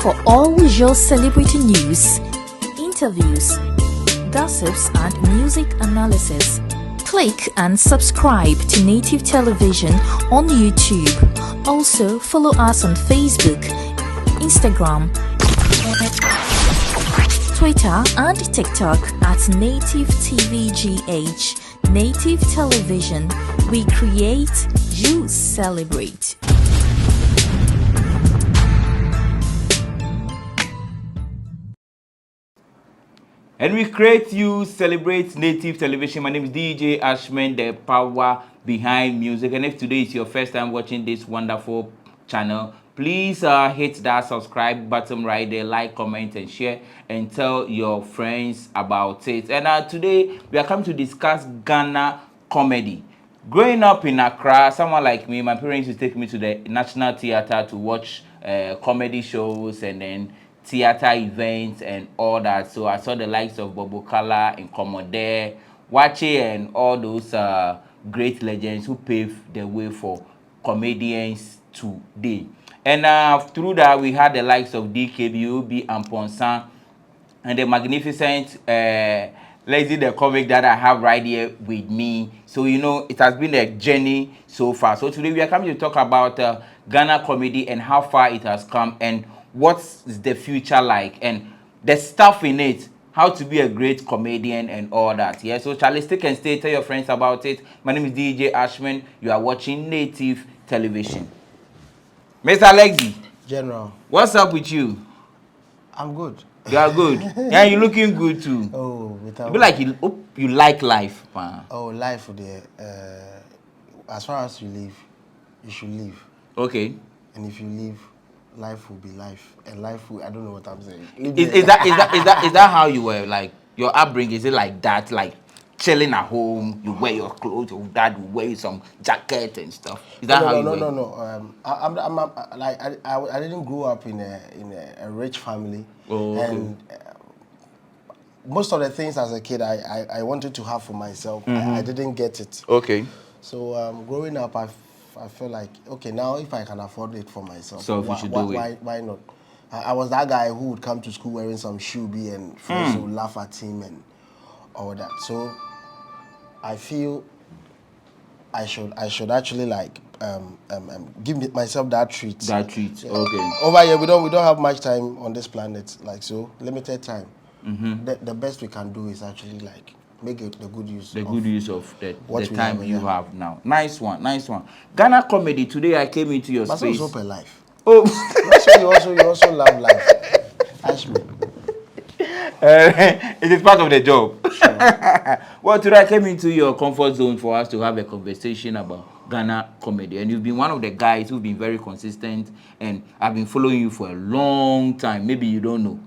for all your celebrity news, interviews, gossips, and music analysis. Click and subscribe to Native Television on YouTube. Also, follow us on Facebook, Instagram, Twitter, and TikTok at Native TVGH. Native Television. We create, you celebrate. And we create, you celebrate Native Television. My name is DJ Ashman, the power behind music. And if today is your first time watching this wonderful channel, please hit that subscribe button right there, like, comment, and share, and tell your friends about it. And today we are coming to discuss Ghana comedy. Growing up in Accra, someone like me, my parents used to take me to the National Theatre to watch comedy shows and then theater events and all that. So I saw the likes of Bobo Kala and Commodore, Wache, and all those great legends who paved the way for comedians today. And through that, we had the likes of DKBUB and Ponsan, and the magnificent Lekzy DeComic that I have right here with me. So, you know, it has been a journey so far. So today we are coming to talk about Ghana comedy and how far it has come and what's the future like and the stuff in it, how to be a great comedian and all that. Yeah, so Charlie, stick and stay, tell your friends about it. My name is DJ Ashman. You are watching Native Television. Mr. Lekzy. General. What's up with you? I'm good. You are good. Yeah, you're looking good too. Oh, without. You be like you like life, man. Oh, life there. As far as you live, you should live. Okay. And if you live, life will be life, and life will. I don't know what I'm saying. Is that how you were? Like your upbringing? Is it like that? Like chilling at home, you wear your clothes. Your dad will wear you some jacket and stuff. Is that how you were? No. I didn't grow up in a rich family. Oh, okay. And most of the things as a kid I wanted to have for myself. I didn't get it. Okay. So growing up, I feel like, okay, now if I can afford it for myself, so why not? I was that guy who would come to school wearing some shoebie and friends would laugh at him and all that. So I feel I should actually like give myself that treat. That treat, okay. Over here we don't have much time on this planet, like, so limited time. The best we can do is actually like make it the good use of the time you have now. Nice one. Ghana comedy. Today I came into your space. But also per life. Oh, you also love life. Ashman. It is part of the job. Sure. Well, today I came into your comfort zone for us to have a conversation about Ghana comedy, and you've been one of the guys who've been very consistent, and I've been following you for a long time. Maybe you don't know,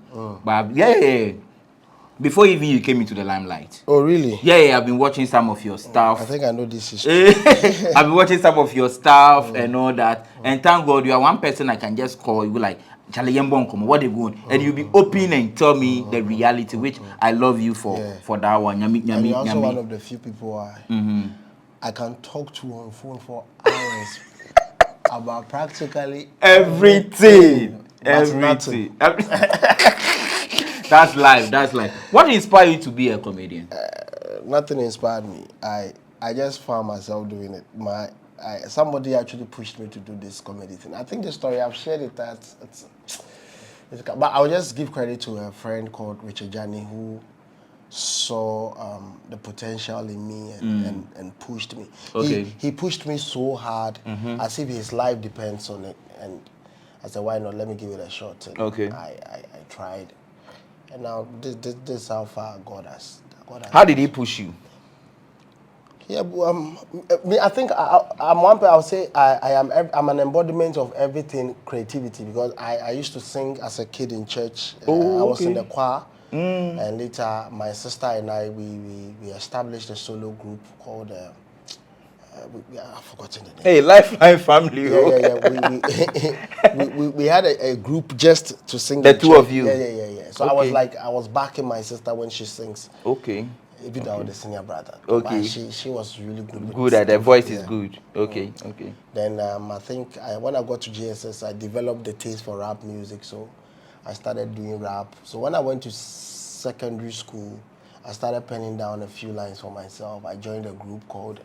but yeah. Before even you came into the limelight. Oh, really? Yeah, I've been watching some of your stuff. I think I know this is true. I've been watching some of your stuff and all that. And thank God you are one person I can just call. You like, Charlie Yembon, what they want? And you'll be open and tell me the reality, which I love you for that one. And you're also one of the few people I can talk to on phone for hours about practically everything. Everything. That's life. What inspired you to be a comedian? Nothing inspired me. I just found myself doing it. Somebody actually pushed me to do this comedy thing. I think the story I've shared it but I'll just give credit to a friend called Richard Jani who saw the potential in me and pushed me. Okay. He pushed me so hard as if his life depends on it. And I said, why not? Let me give it a shot. And okay. I tried. And now this is how far God has. How did he push you? Yeah, I think I'm one person. I'll say I'm an embodiment of everything creativity because I used to sing as a kid in church. I was in the choir, and later my sister and I we established a solo group called. I've forgotten the name. Hey, Lifeline Family. Yeah. We had a group just to sing. The two of you. Yeah. So okay. I was backing my sister when she sings. Okay. Even though I was the senior brother. Okay. But she was really good. Good at the voice is good. Okay. Then I think when I got to GSS, I developed the taste for rap music. So I started doing rap. So when I went to secondary school, I started penning down a few lines for myself. I joined a group called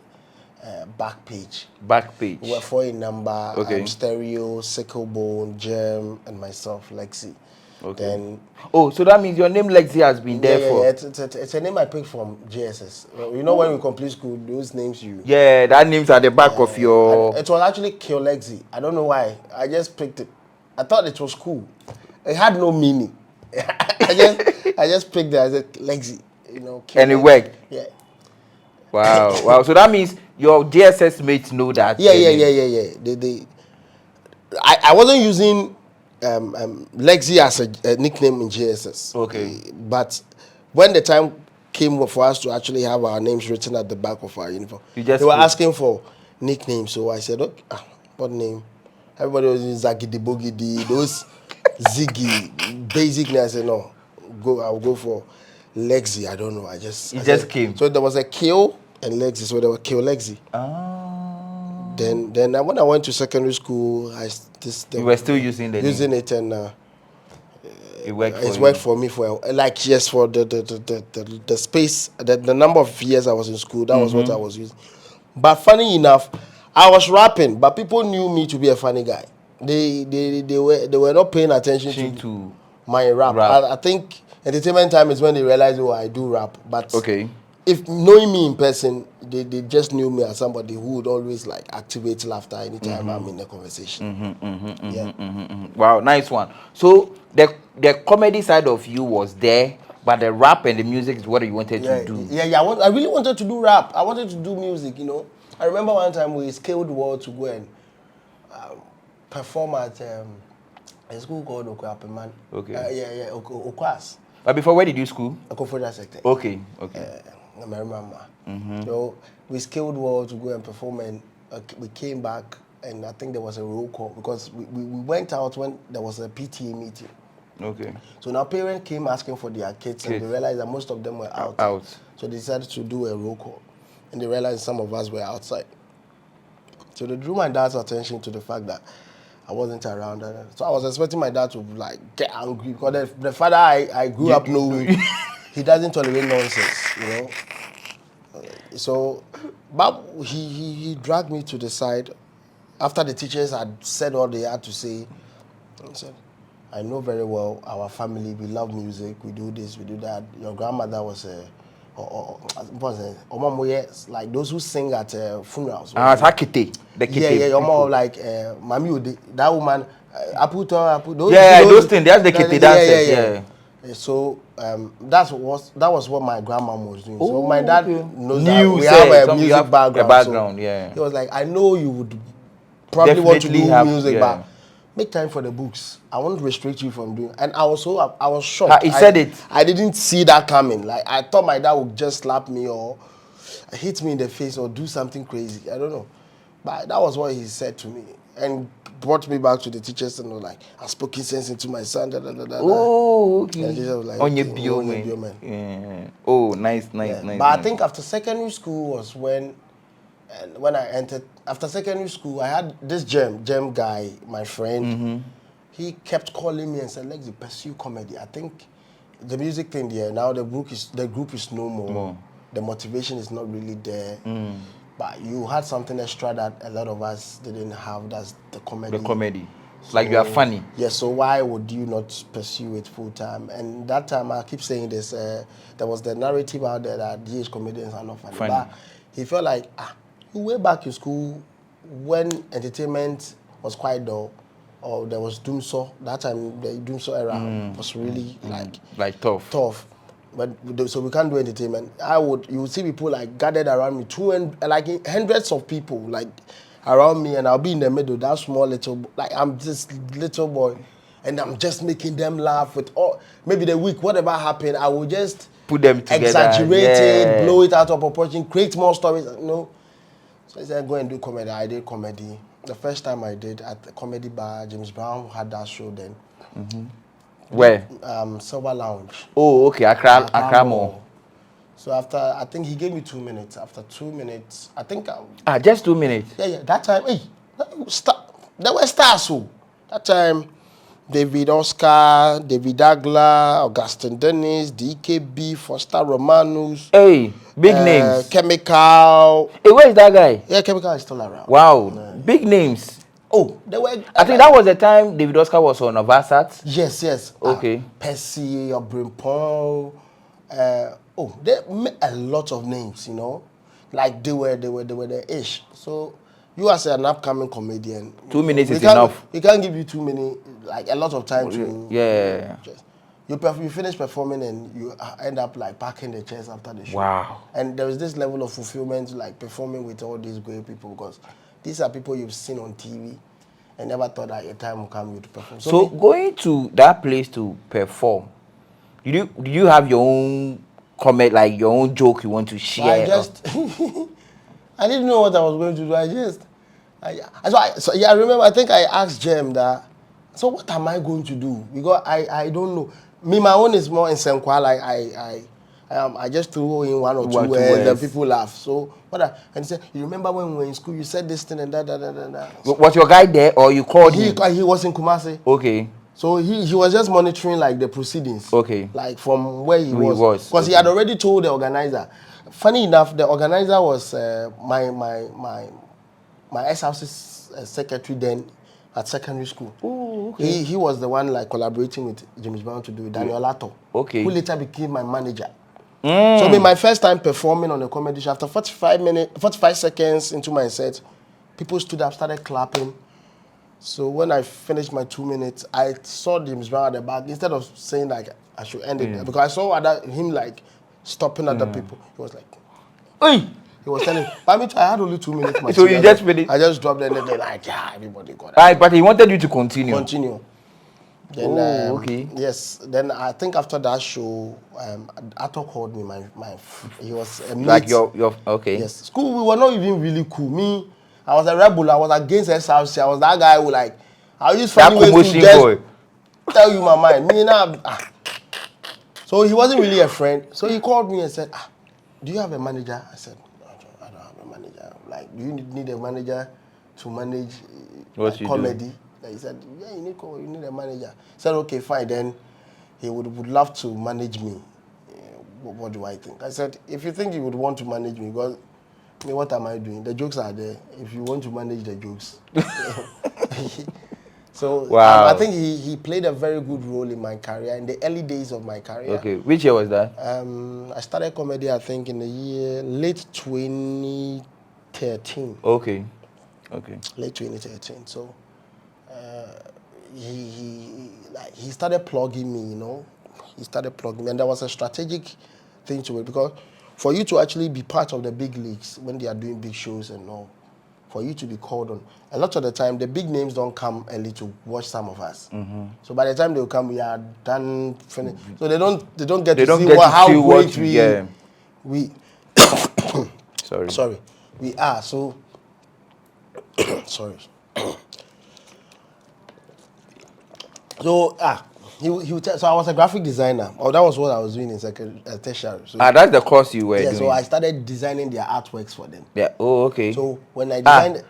Backpage. Backpage. We were 4 in number, Okay. Stereo, Sicklebone, Gem, and myself, Lekzy. Okay. Then, so that means your name Lekzy has been there for. It's a name I picked from JSS. You know, when we complete school, those names you. Yeah, that name's at the back of your. It was actually Kill Lekzy. I don't know why. I just picked it. I thought it was cool. It had no meaning. I just picked it. I said Lekzy. You know. And it worked. Yeah. Wow, wow. So that means your DSS mates know that. Yeah. I wasn't using Lekzy as a nickname in JSS. Okay. But when the time came for us to actually have our names written at the back of our uniform, they were asking for nicknames. So I said, okay, what name? Everybody was using Zagidi Bogidi, those Ziggy, basic names. I said, no, I'll go for Lekzy. I don't know. I just came. So there was a Kill and Lekzy. So there was Kill Lekzy. Then when I went to secondary school, you were still using the using name. it, and it worked. It's worked for me for like yes, for the space, the number of years I was in school. That was what I was using. But funny enough, I was rapping, but people knew me to be a funny guy. They were not paying attention to my rap. I think entertainment time is when they realize, oh, I do rap. But okay. If knowing me in person, they just knew me as somebody who would always like activate laughter anytime I'm in a conversation. Wow, nice one. So the comedy side of you was there, but the rap and the music is what you wanted to do. Yeah. I really wanted to do rap. I wanted to do music, you know. I remember one time we scaled the world to go and perform at a school called Okwapeman. Okay. Okwas. But before, where did you school? Okofeda sector. Okay. I remember. So we scaled world to go and perform, and we came back, and I think there was a roll call because we went out when there was a PTA meeting. Okay. So now parents came asking for their kids, and they realized that most of them were out. So they decided to do a roll call, and they realized some of us were outside. So they drew my dad's attention to the fact that I wasn't around. So I was expecting my dad to like get angry because the father I grew up knowing, he doesn't tolerate nonsense, you know. So, but he dragged me to the side after the teachers had said all they had to say. He said, I know very well our family, we love music, we do this, we do that. Your grandmother was like those who sing at funerals. The You're more like Mami Ode, that woman, Aputo, those things, that's the Kete dancers, So that was what my grandma was doing. So my dad knows that we have a music background. So he was like, I know you would probably want to do music, but make time for the books. I won't restrict you from doing. And I was shocked. He said it. I didn't see that coming. Like I thought my dad would just slap me or hit me in the face or do something crazy. I don't know, but that was what he said to me and brought me back to the teachers and was like, I spoke sense into my son. Oh, okay. And the teacher was like, on your bio. Yeah. Oh, nice. But I think after secondary school was when I entered. After secondary school, I had this Gem guy, my friend. He kept calling me and said, "Let's pursue comedy." I think the music thing there now the group is no more. The motivation is not really there. But you had something extra that a lot of us didn't have. That's the comedy. The comedy. So, like you are funny. Yeah. So why would you not pursue it full time? And that time I keep saying this. There was the narrative out there that DH comedians are not funny. But he felt like you way back in school when entertainment was quite dull, or there was Doomsaw. That time the Doomsaw era was really like tough. But so we can't do entertainment. You would see people like gathered around me, like hundreds of people like around me, and I'll be in the middle. That small little, like I'm just little boy, and I'm just making them laugh with all. Maybe the week, whatever happened, I will just put them together, exaggerate it, blow it out of proportion, create more stories. You know. So I said, go and do comedy. I did comedy. The first time I did at the comedy bar, James Brown had that show then. Where? Silver Lounge. Oh, okay. Accra Mall. So after, I think he gave me 2 minutes. After 2 minutes, I think... just 2 minutes? Yeah. That time, there were stars. So that time, David Oscar, David Agla, Augustin Dennis, DKB, Foster Romanus. Hey, big names. Chemical. Hey, where is that guy? Yeah, Chemical is still around. Wow, big names. Oh, they were. I think that was the time David Oscar was on Avasat. Yes. Okay. Percy or Brimpon. They made a lot of names, you know, like they were the ish. So you as an upcoming comedian, 2 minutes is enough. We can't give you too many, like a lot of time to. You finish performing and you end up like packing the chairs after the show. Wow. And there is this level of fulfillment, like performing with all these great people, because these are people you've seen on TV and never thought that a time will come you to perform. So going to that place to perform, did you have your own comment, like your own joke you want to share? I just I didn't know what I was going to do. I remember, I think I asked Jem that, so what am I going to do? Because I don't know. Me, my own is more in Senkwa, like I just threw in one or two words and people laugh. So and he said, you remember when we were in school, you said this thing and that. So, was your guy there or you called him? He was in Kumasi. Okay. So he was just monitoring like the proceedings. Okay. Like from where he was. Because he had already told the organizer. Funny enough, the organizer was my ex-house's secretary then at secondary school. Oh, okay. He was the one like collaborating with James Brown to do it, Daniel Lato. Okay. Who later became my manager. So my first time performing on a comedy show, after 45 seconds into my set, people stood up, started clapping. So when I finished my 2 minutes, I saw James Brown at the back. Instead of saying like I should end it, because I saw him like stopping other people. He was like, "Hey!" He was telling me, I had only 2 minutes. So you just finished? I just dropped it and then like, yeah, everybody got it. Right, but he wanted you to continue. Then, okay. Yes. Then I think after that show, Ato called me. He was a mate. Like your okay. Yes. School, we were not even really cool. Me, I was a rebel. I was against SRC. I was that guy who like, I used funny ways to just tell you my mind. Me now. So he wasn't really a friend. So he called me and said, do you have a manager? I said, I don't have a manager. Like, do you need a manager to manage comedy? He said, yeah, you need a manager. I said, okay, fine. Then he would love to manage me. What do I think? I said, if you think you would want to manage me, because what am I doing? The jokes are there. If you want to manage the jokes. So wow. I think he played a very good role in my career, in the early days of my career. Okay, which year was that? I started comedy, I think, in the year late 2013. Okay. Late 2013. So he started plugging me, you know. He started plugging me, and there was a strategic thing to it, because for you to actually be part of the big leagues when they are doing big shows and all, for you to be called on, a lot of the time the big names don't come early to watch some of us. So by the time they will come, we are done, finished. So they don't get to see how great we sorry we are. So sorry. So so I was a graphic designer. That was what I was doing in tertiary. So, that's the course you were doing. So I started designing their artworks for them. Yeah. Oh, okay. So when I designed,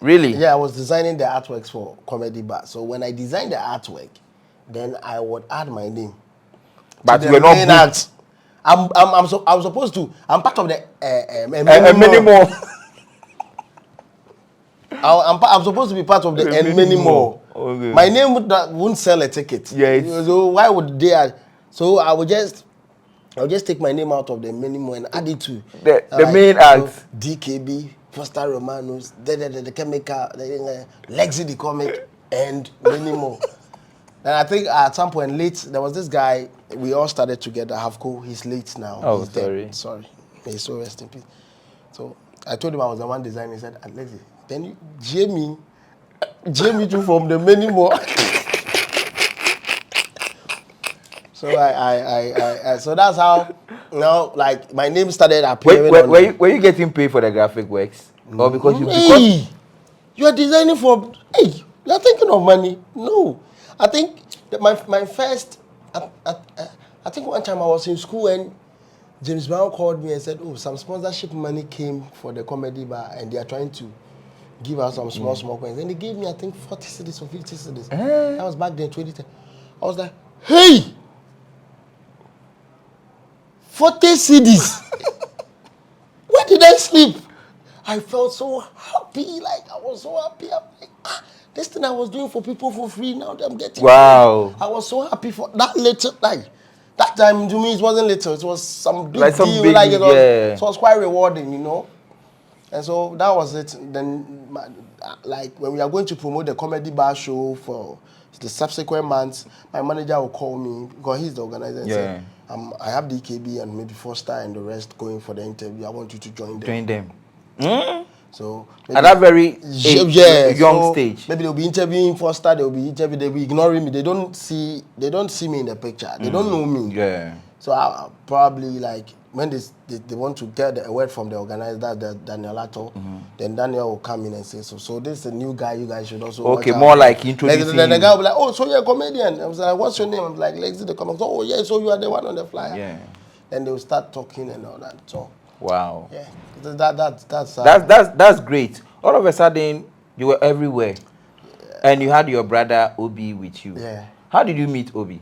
really? Yeah, I was designing the artworks for Comedy Bar. So when I designed the artwork, then I would add my name. But you were not booked. I'm supposed to. I'm part of the many more. I'm supposed to be part of the many more. Okay. My name wouldn't sell a ticket. Yes. So why would they? So I'll just take my name out of the many more and add it to the main act. DKB, Foster Romanus, the Chemical, Lekzy DeComic, and many more. And I think at some point late, there was this guy, we all started together, Havko, he's late now. Oh, he's sorry. Dead. Sorry. May so rest in peace. So I told him I was the one designing. He said, Lekzy, then you Jamie too from the many more. So so that's how, you know, like my name started appearing. Were you getting paid for the graphic works? Or because you are designing for, you're thinking of money? No. I think that my first, I think one time I was in school and James Brown called me and said, some sponsorship money came for the Comedy Bar and they are trying to give out some small coins. And they gave me, I think, 40 cedis or 50 cedis. That was back then, 2010. I was like, hey! 40 cedis! Where did I sleep? I felt so happy, like I was so happy. I'm like, this thing I was doing for people for free, now I'm getting Wow. free. I was so happy for that little, like, that time to me it wasn't little, it was some big Like some deal, big like deal, it was quite rewarding, you know. And so that was it. Then, like, when we are going to promote the comedy bar show for the subsequent months, my manager will call me because he's the organizer and say, I have the EKB and maybe Foster and the rest going for the interview. I want you to join them. Join them. So at that very young stage, maybe they'll be interviewing Foster. They'll be ignoring me. They don't see me in the picture. They don't know me. Yeah. So I probably, like, when they want to get a word from the organizer, that Daniel Ato, then Daniel will come in and say, so this is a new guy, you guys should also watch out. More like introducing Then the guy will be like, oh, so you're a comedian. I was like, what's your name? I'm like, Lekzy DeComic. Oh, yeah, so you are the one on the flyer. Yeah. Then they'll start talking and all that. So wow. Yeah, that's great. All of a sudden, you were everywhere. And you had your brother, Obi, with you. Yeah. How did you meet Obi?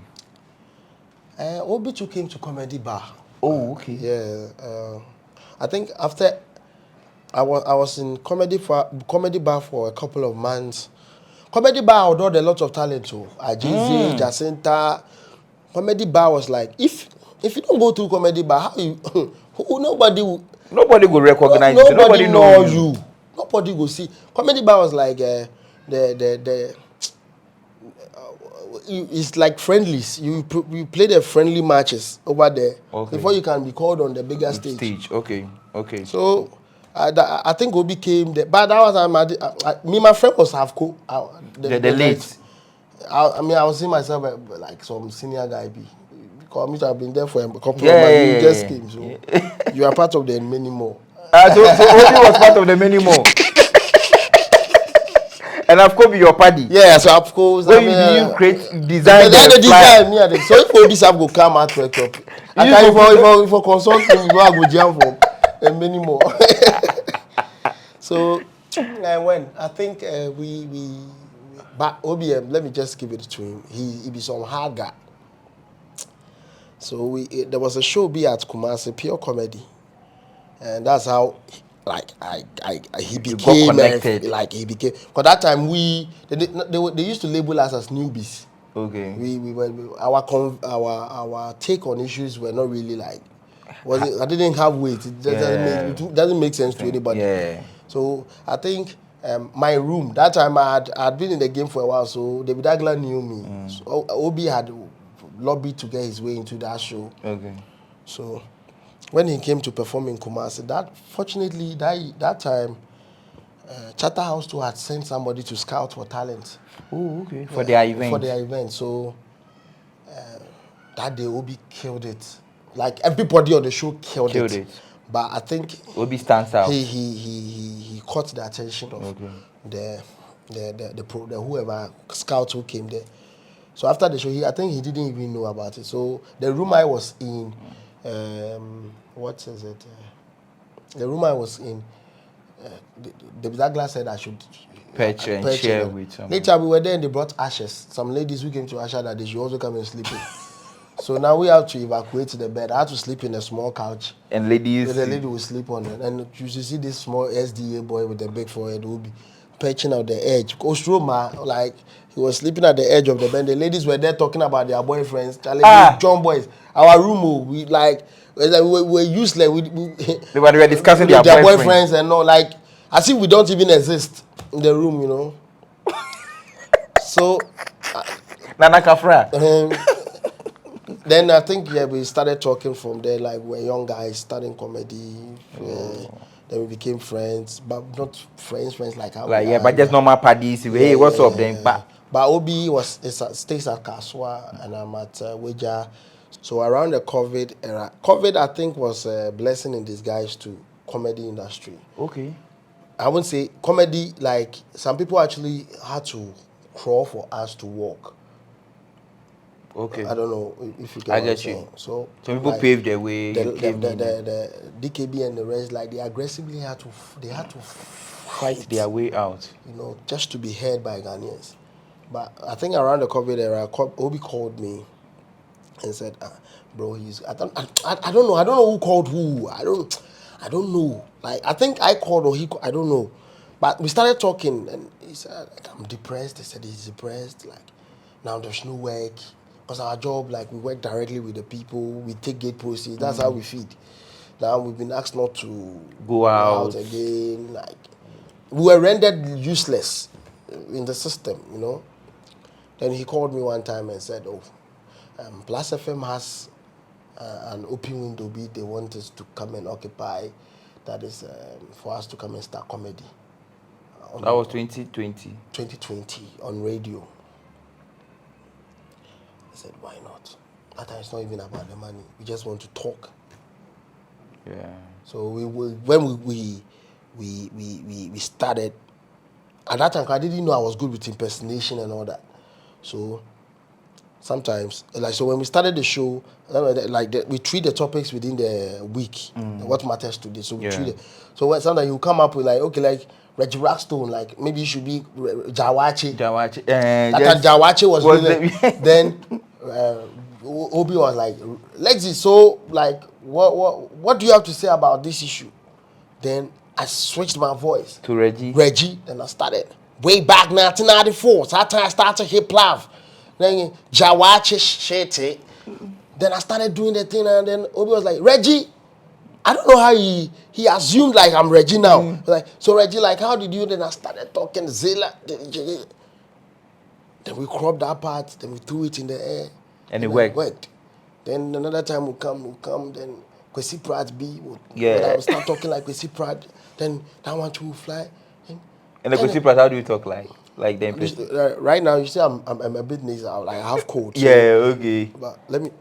Obi took him to comedy bar. Oh, okay. Yeah. I think after I was in comedy bar for a couple of months. Comedy bar outdoor a lot of talent too. Ajizi, Jacinta. Comedy bar was like, if you don't go to comedy bar, how you nobody will recognize you. Nobody know you. Nobody will see. Comedy bar was like it's like friendlies. You play the friendly matches over there before you can be called on the bigger stage. Okay. So I think Obi came there, but that was my friend was Havco. The late. I was seeing myself like some senior guy. Because I've been there for a couple of months. You just came, so you are part of the many more. So Obi was part of the many more. And of course, your party. Yeah, so of course. When you create design, so if Obi Sab go come out to a top, I can for consulting, you go jam for and many more. So I think but OBM, let me just give it to him. He be some hard guy. So there was a show at Kumasi, pure comedy, and that's how he became connected. He became. Because that time they used to label us as newbies. Okay. We were our take on issues were not really like. I didn't have weight. It doesn't make sense to anybody. Yeah. So I think my room that time I'd been in the game for a while, so David Agler knew me. So Obi had lobbied to get his way into that show. Okay. So when he came to perform in Kumasi, fortunately that time Charterhouse too had sent somebody to scout for talent. Oh, okay. For their event. So that day Obi killed it. Like everybody on the show killed it. But I think Obi stands out. He caught the attention of the whoever scouts who came there. So after the show, I think he didn't even know about it. So the room I was in, what is it? The room I was in, the Zagla said I should perch and share with someone. Later we were there and they brought ashes. Some ladies who came to Asha that they should also come and sleep in. So now we have to evacuate the bed. I had to sleep in a small couch. And ladies? The lady will sleep on it. And you should see this small SDA boy with a big forehead who will be perching out the edge. Ostroma, like, he was sleeping at the edge of the bed. The ladies were there talking about their boyfriends. John boys. Our room, we were useless. They were discussing their boyfriends and all. Like, as if we don't even exist in the room, you know. So, Nana Kafra. Then I think we started talking from there. Like, we're young guys starting comedy. Then we became friends, but not friends like how. But just normal parties. Hey, what's up then? But Obi stays at Kaswa and I'm at Weja. So around the COVID era, COVID I think was a blessing in disguise to comedy industry. Okay. I wouldn't say comedy, like some people actually had to crawl for us to walk. Okay. I don't know if you get I what I'm get you. saying. So people like, paved their way. The you came in. the DKB and the rest, like they aggressively had to Fight their way out. you know, just to be heard by Ghanaians. But I think around the COVID era, Obi called me and said, "Bro, I don't know who called who. I don't know. Like I think I called or he called, I don't know. But we started talking and he said, like, I'm depressed." He said he's depressed. Like now there's no work because our job, like we work directly with the people. We take gate proceeds. That's how we feed. Now we've been asked not to Go out again. Like we were rendered useless in the system, you know. Then he called me one time and said, "Oh, Plus FM has an open window bid they want us to come and occupy. That is for us to come and start comedy." That was 2020. 2020 on radio. I said, "Why not? That time it's not even about the money. We just want to talk." Yeah. So when we started, at that time I didn't know I was good with impersonation and all that. So sometimes, like, so when we started the show, we treat the topics within the week, what matters today. So we treat it. So when sometimes you come up with like, okay, like Reggie Rockstone, like maybe it should be Jawachi. Jawachi. That time Jawachi was really, then Obi was like, "Lekzy, so like, what do you have to say about this issue?" Then I switched my voice To Reggie. Then I started way back 1994. So that time I started hip hop. Then Jawachi shit. Then I started doing the thing, and then Obi was like, "Reggie." I don't know how he assumed like I'm Reggie now. Like, so Reggie, like, how did you? Then I started talking Zilla. Then we cropped that part. Then we threw it in the air. And it worked. Then another time will come. Then Kwesi Pratt B. Yeah. Then I will start talking like Kwesi Pratt. Then that one too will fly. And the Kwesi Pratt, how do you talk like them? Right now, you see, I'm a bit nasal. Like I have cold. So, Yeah. Okay. But let me.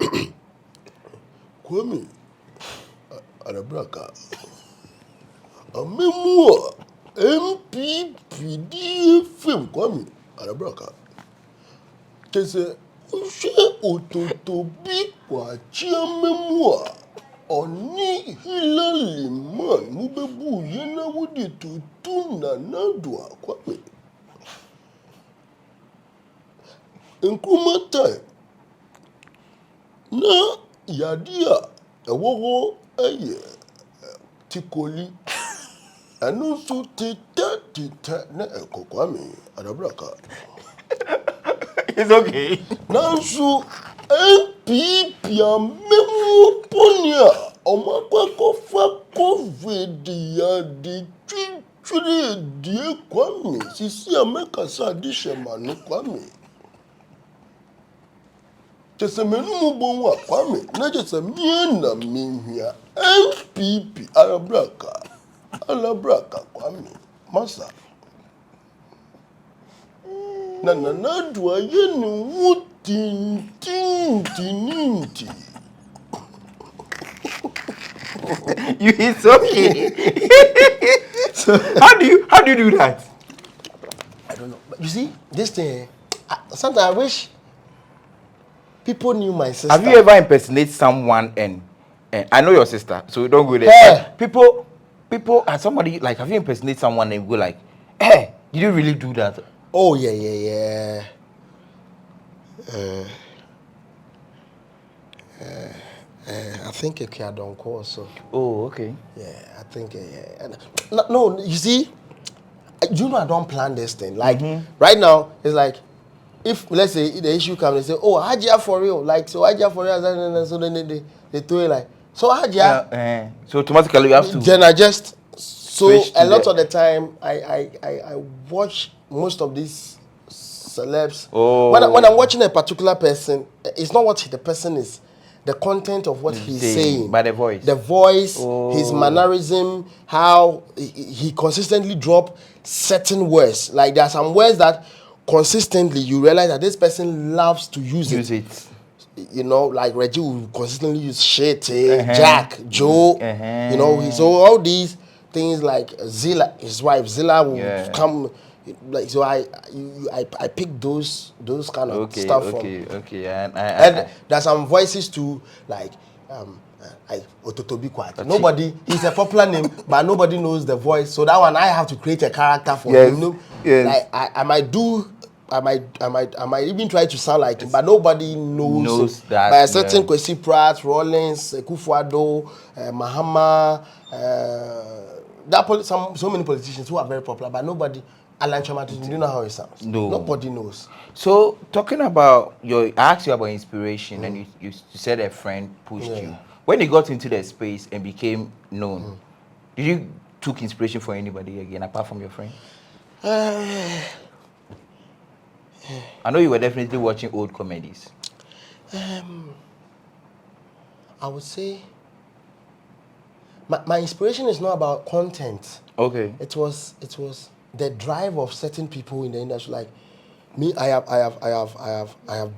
Kwame. Arabraka. A memoir. MPPDFM. Kwame. Arabraka. Tese. Ushe ototobi kwa chia memoir. Oni hilali man. Mubebu yena wudi tutuna nadwa. Kwame. Nkrumah time. Na yadia. Ewogo eye tikoli anu su tita na Kwame Arabraka. It's okay. Nansu MPP amemu ponia omakwako fa COVID ya di chichiri die Kwame sisi ameka sa di shemanu Kwame. Just a minimum bonwa Kwame, not just a mina mihia MPP Arabraka Kwame Masa. Na do I tinti. It's okay. So how do you do that? I don't know. But you see, this thing, sometimes I wish people knew my sister. Have you ever impersonated someone and I know your sister, so don't go there. Hey. People, and somebody like, have you impersonated someone and go like, "Hey, did you really do that?" Oh yeah. I think it can don't call so. Oh, okay. Yeah, I think yeah. No, you see, you know I don't plan this thing. Like right now, it's like if let's say the issue comes, they say, "Oh, Hajia for real." Like so, Hajia for real. So then they throw it like so Hajia. So automatically you have to. Then I just so a lot the... of the time I watch most of these celebs. Oh. When I'm watching a particular person, it's not what the person is. The content of what he's saying. By the voice. The voice, his mannerism, how he consistently drop certain words. Like there are some words that consistently you realize that this person loves to use it. You know, like Reggie will consistently use shit, Jack, Joe. You know, so all these things like Zilla, his wife, Zilla will come, like so I pick those kind of stuff from. Okay. And there's some voices too, like like Ototobi Kwati. Nobody, he's a popular name, but nobody knows the voice. So that one I have to create a character for him. You know? Like I might even try to sound like him, but nobody knows that. By a certain Kwesi Pratt, Rollins, Kufuado, Mahama, so many politicians who are very popular, but nobody. Alan Chamatis, do you know how it sounds? No. Nobody knows. So, talking about I asked you about inspiration, and you said a friend pushed you. When you got into the space and became known, did you took inspiration from anybody again, apart from your friend? I know you were definitely watching old comedies. I would say my inspiration is not about content. Okay. It was the drive of certain people in the industry. Like me, I have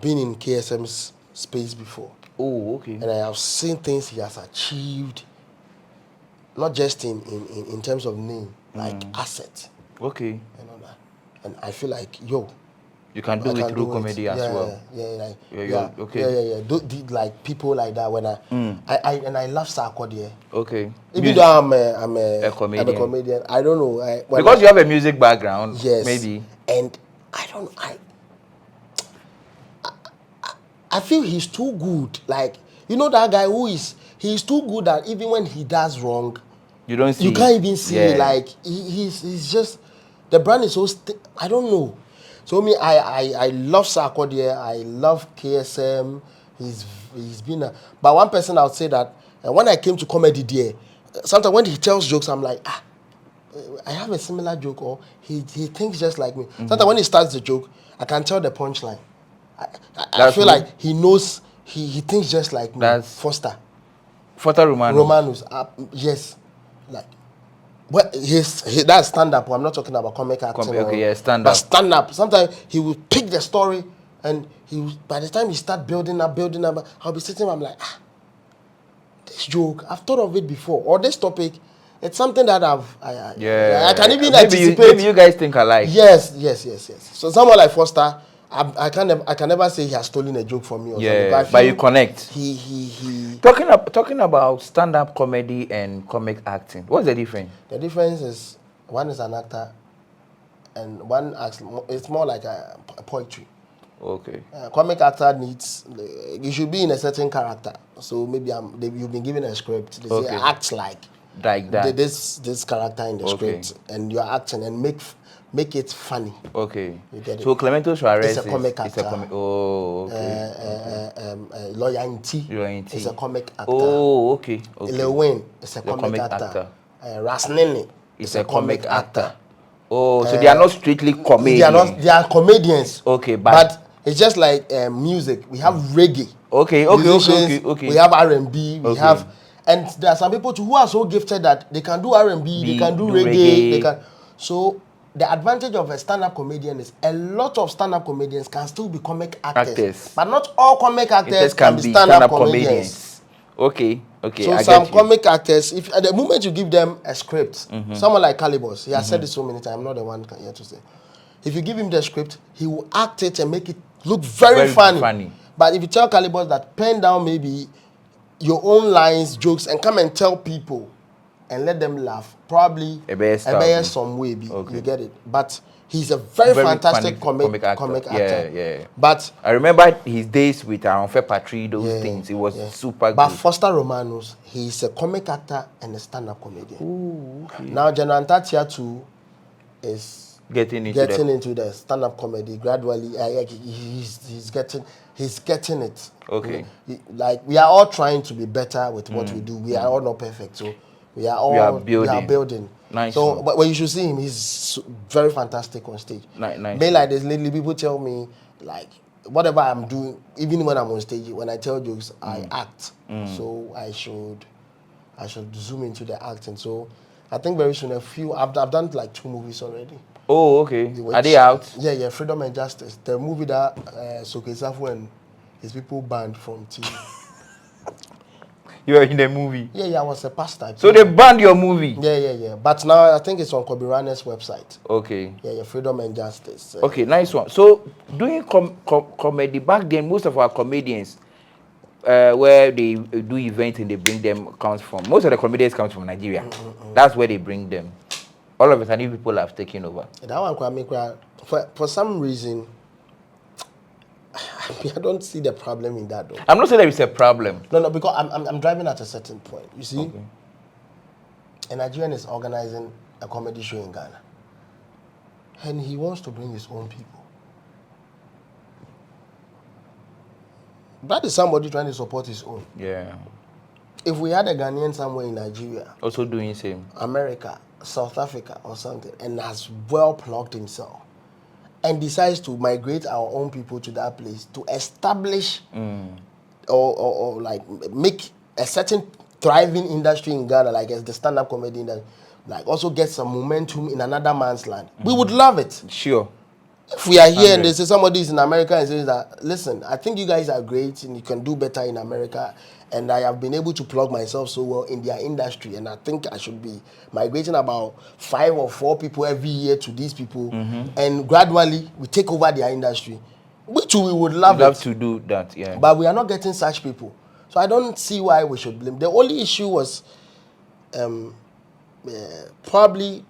been in KSM's space before. Oh, okay. And I have seen things he has achieved, not just in terms of name, like asset. Okay. And all that. And I feel like, you can do it through comedy as well. Like people like that. When I love Sarkodie. Okay. Even though I'm a comedian. I don't know. Because you have a music background. Yes. Maybe. And I don't. I feel he's too good. Like, you know that guy he's too good that even when he does wrong, you can't even see it. Like he's just, the brand is so I don't know. So me, I love Sarkodie, I love KSM. He's been but one person I would say that when I came to comedy there, sometimes when he tells jokes, I'm like, I have a similar joke, or he thinks just like me. Sometimes when he starts the joke, I can tell the punchline. I feel like he knows, he thinks just like me. That's Foster Romanus. Yes. Like, well, that's stand-up. I'm not talking about comic acting. Stand-up. But stand-up, sometimes he will pick the story, and by the time he start building up, I'll be sitting, I'm like, this joke, I've thought of it before. Or this topic, it's something that I can even anticipate. Maybe you guys think alike. Yes. So someone like Foster, I can never say he has stolen a joke from me or something. But you connect. He Talking about stand-up comedy and comic acting, what's the difference? The difference is one is an actor, and one acts. It's more like a poetry. Okay. Comic actor needs, you should be in a certain character. So maybe you've been given a script. They say act like that. This character in the script, and you're acting and make it funny. Okay. You get it? So Clemento Suarez is a comic actor. Lawyer Nti is a comic actor. Oh, okay. Lewin is a comic actor. Rasnini is a comic actor. Oh, so they are not strictly comedians. They are comedians. Okay, but it's just like music. We have reggae. Okay. We have R&B. We have, and there are some people too who are so gifted that they can do R&B, they can do reggae. So the advantage of a stand-up comedian is a lot of stand-up comedians can still be comic actors. But not all comic actors can be stand-up comedians. Okay. So some comic actors, if at the moment you give them a script, someone like Calibos, he has said it so many times, I'm not the one here to say. If you give him the script, he will act it and make it look very funny. But if you tell Calibos that pen down maybe your own lines, jokes, and come and tell people and let them laugh, probably a better some way. You get it? But he's a very fantastic comic actor. Yeah. But I remember his days with Unfair Patri, those things. It was super good. But Foster Romanus, he's a comic actor and a stand-up comedian. Ooh, okay. Now, General Tatia too is getting into the stand-up comedy gradually. He's getting it. Okay. Like, we are all trying to be better with what we do. We are all not perfect, so we are building. Nice. So, but when you should see him, he's very fantastic on stage. Nice. But like this lately, people tell me like whatever I'm doing, even when I'm on stage, when I tell jokes, I act. So I should zoom into the acting. So I think very soon I've done like 2 movies already. Oh, okay. Are they out? Yeah, Freedom and Justice. The movie that Soke Safu and his people banned from TV. You were in the movie. Yeah, I was a pastor. So they banned your movie. Yeah. But now I think it's on Kobe Rana's website. Okay. Yeah, Freedom and Justice. Okay, nice one. So doing comedy back then, most of our comedians, where they do events and they bring them comes from. Most of the comedians comes from Nigeria. That's where they bring them. All of a sudden, people have taken over. That one can make for some reason. I don't see the problem in that though. I'm not saying there is a problem. No, because I'm driving at a certain point. You see, a Nigerian is organizing a comedy show in Ghana, and he wants to bring his own people. That is somebody trying to support his own. Yeah. If we had a Ghanaian somewhere in Nigeria, Also doing same. America, South Africa, or something, and has well plugged himself, and decides to migrate our own people to that place to establish or like make a certain thriving industry in Ghana, like as the stand-up comedy industry, like also get some momentum in another man's land. We would love it. Sure. If we are here and they say somebody is in America and says that, listen, I think you guys are great and you can do better in America, and I have been able to plug myself so well in their industry, and I think I should be migrating about 5 or 4 people every year to these people, and gradually we take over their industry, which we would love to do that, yeah. But we are not getting such people. So I don't see why we should blame. The only issue was probably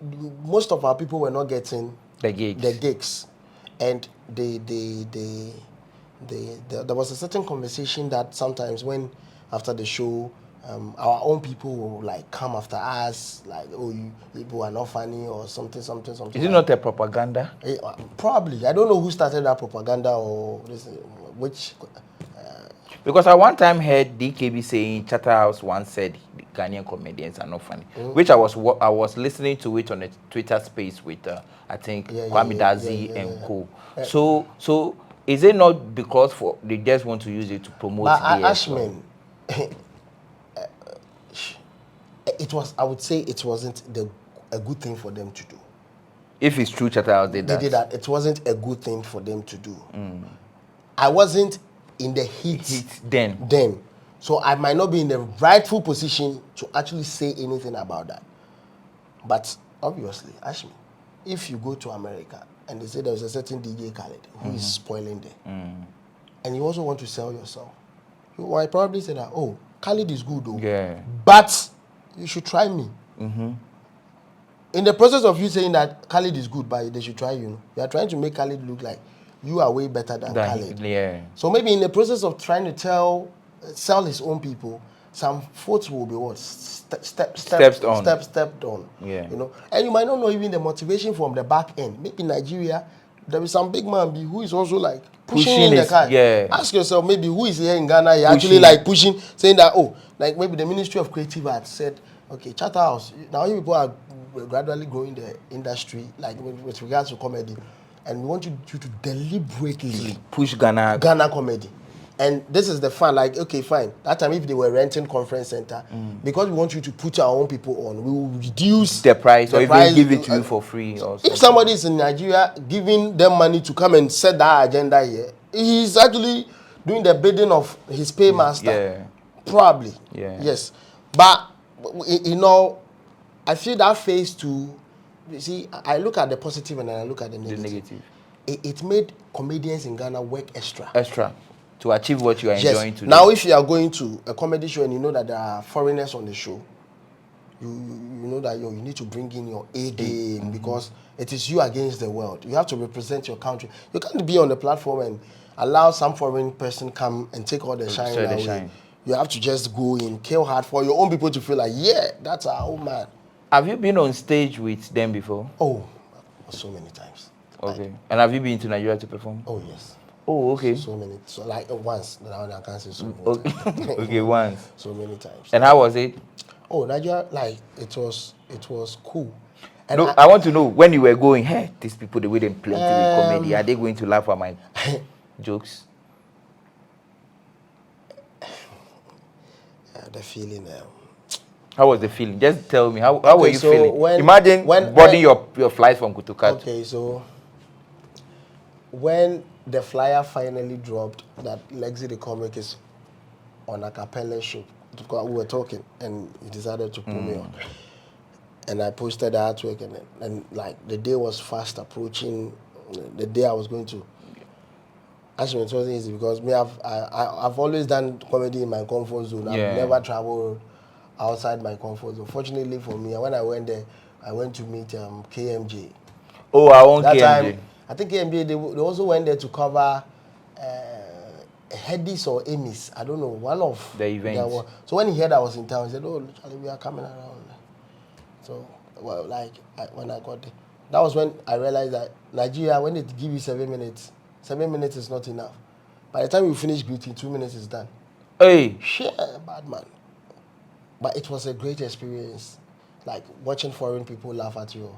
most of our people were not getting the gigs. And there was a certain conversation that sometimes when after the show, our own people will like come after us, like, oh, you people are not funny or something. Is it not a propaganda? Probably. I don't know who started that propaganda or this, which. Because I one time heard DKB saying Chatterhouse once said the Ghanaian comedians are not funny, which I was listening to it on a Twitter space with I think Kwame Dazi and co. So is it not because they just want to use it to promote? But Ashman, it was. I would say it wasn't a good thing for them to do. If it's true, Chatterhouse did that. They did that. It wasn't a good thing for them to do. I wasn't in the heat then. So I might not be in the rightful position to actually say anything about that. But obviously, Ashmi, if you go to America and they say there's a certain DJ Khaled who is spoiling there, and you also want to sell yourself, you might probably say that, oh, Khaled is good though, but you should try me. In the process of you saying that Khaled is good, but they should try you, you are trying to make Khaled look like you are way better than Khaled. Yeah. So maybe in the process of trying to sell his own people, some folks will be what? Stepped on. Yeah. You know, and you might not know even the motivation from the back end. Maybe in Nigeria, there is some big man who is also like pushing in the car. Yeah. Ask yourself, maybe who is here in Ghana? He actually like pushing, saying that, oh, like maybe the Ministry of Creative Arts said, okay, Chatterhouse, now you people are gradually growing the industry, like with regards to comedy. And we want you to deliberately push Ghana comedy. And this is the fun, like, okay, fine. That time if they were renting conference center, because we want you to put our own people on, we will reduce the price or even give it to you for free. Or if somebody is in Nigeria giving them money to come and set that agenda here, he's actually doing the bidding of his paymaster. Yeah. Probably. Yeah. Yes. But, you know, I feel that phase two. You see, I look at the positive and I look at the negative. It made comedians in Ghana work extra to achieve what you are enjoying today. Now, if you are going to a comedy show and you know that there are foreigners on the show, you know that you need to bring in your A game because it is you against the world. You have to represent your country. You can't be on the platform and allow some foreign person come and take all the shine away. You have to just go in, kill hard for your own people to feel like, yeah, that's our own man. Have you been on stage with them before? Oh, so many times. Okay. And have you been to Nigeria to perform? Oh, yes. Oh, okay. So many. So like once. Now I can't say so many times. Okay, once. So many times. And how was it? Oh, Nigeria, like it was cool. And no, I want to know when you were going, hey, these people, the way they play with comedy, are they going to laugh at my jokes? The feeling. How was the feeling? Just tell me, how were you feeling? Imagine when boarding your flight from Kutukatu. Okay, so when the flyer finally dropped that Lekzy DeComic is on a cappella show we were talking, and he decided to pull me on. And I posted the artwork, and like the day was fast approaching. The day I was going to. Actually, it wasn't easy because I've always done comedy in my comfort zone. I've never traveled outside my comfort zone. Fortunately for me, when I went there, I went to meet KMJ. Oh, I want that KMJ. Time, I think KMJ, they also went there to cover Hedis or Emmys. I don't know, one of the events. So when he heard I was in town, he said, "Oh, Charlie, we are coming around." So, well, like, when I got there, that was when I realized that Nigeria, when they give you 7 minutes, 7 minutes is not enough. By the time you finish greeting, 2 minutes is done. Hey. Shit, bad man. But it was a great experience, like watching foreign people laugh at your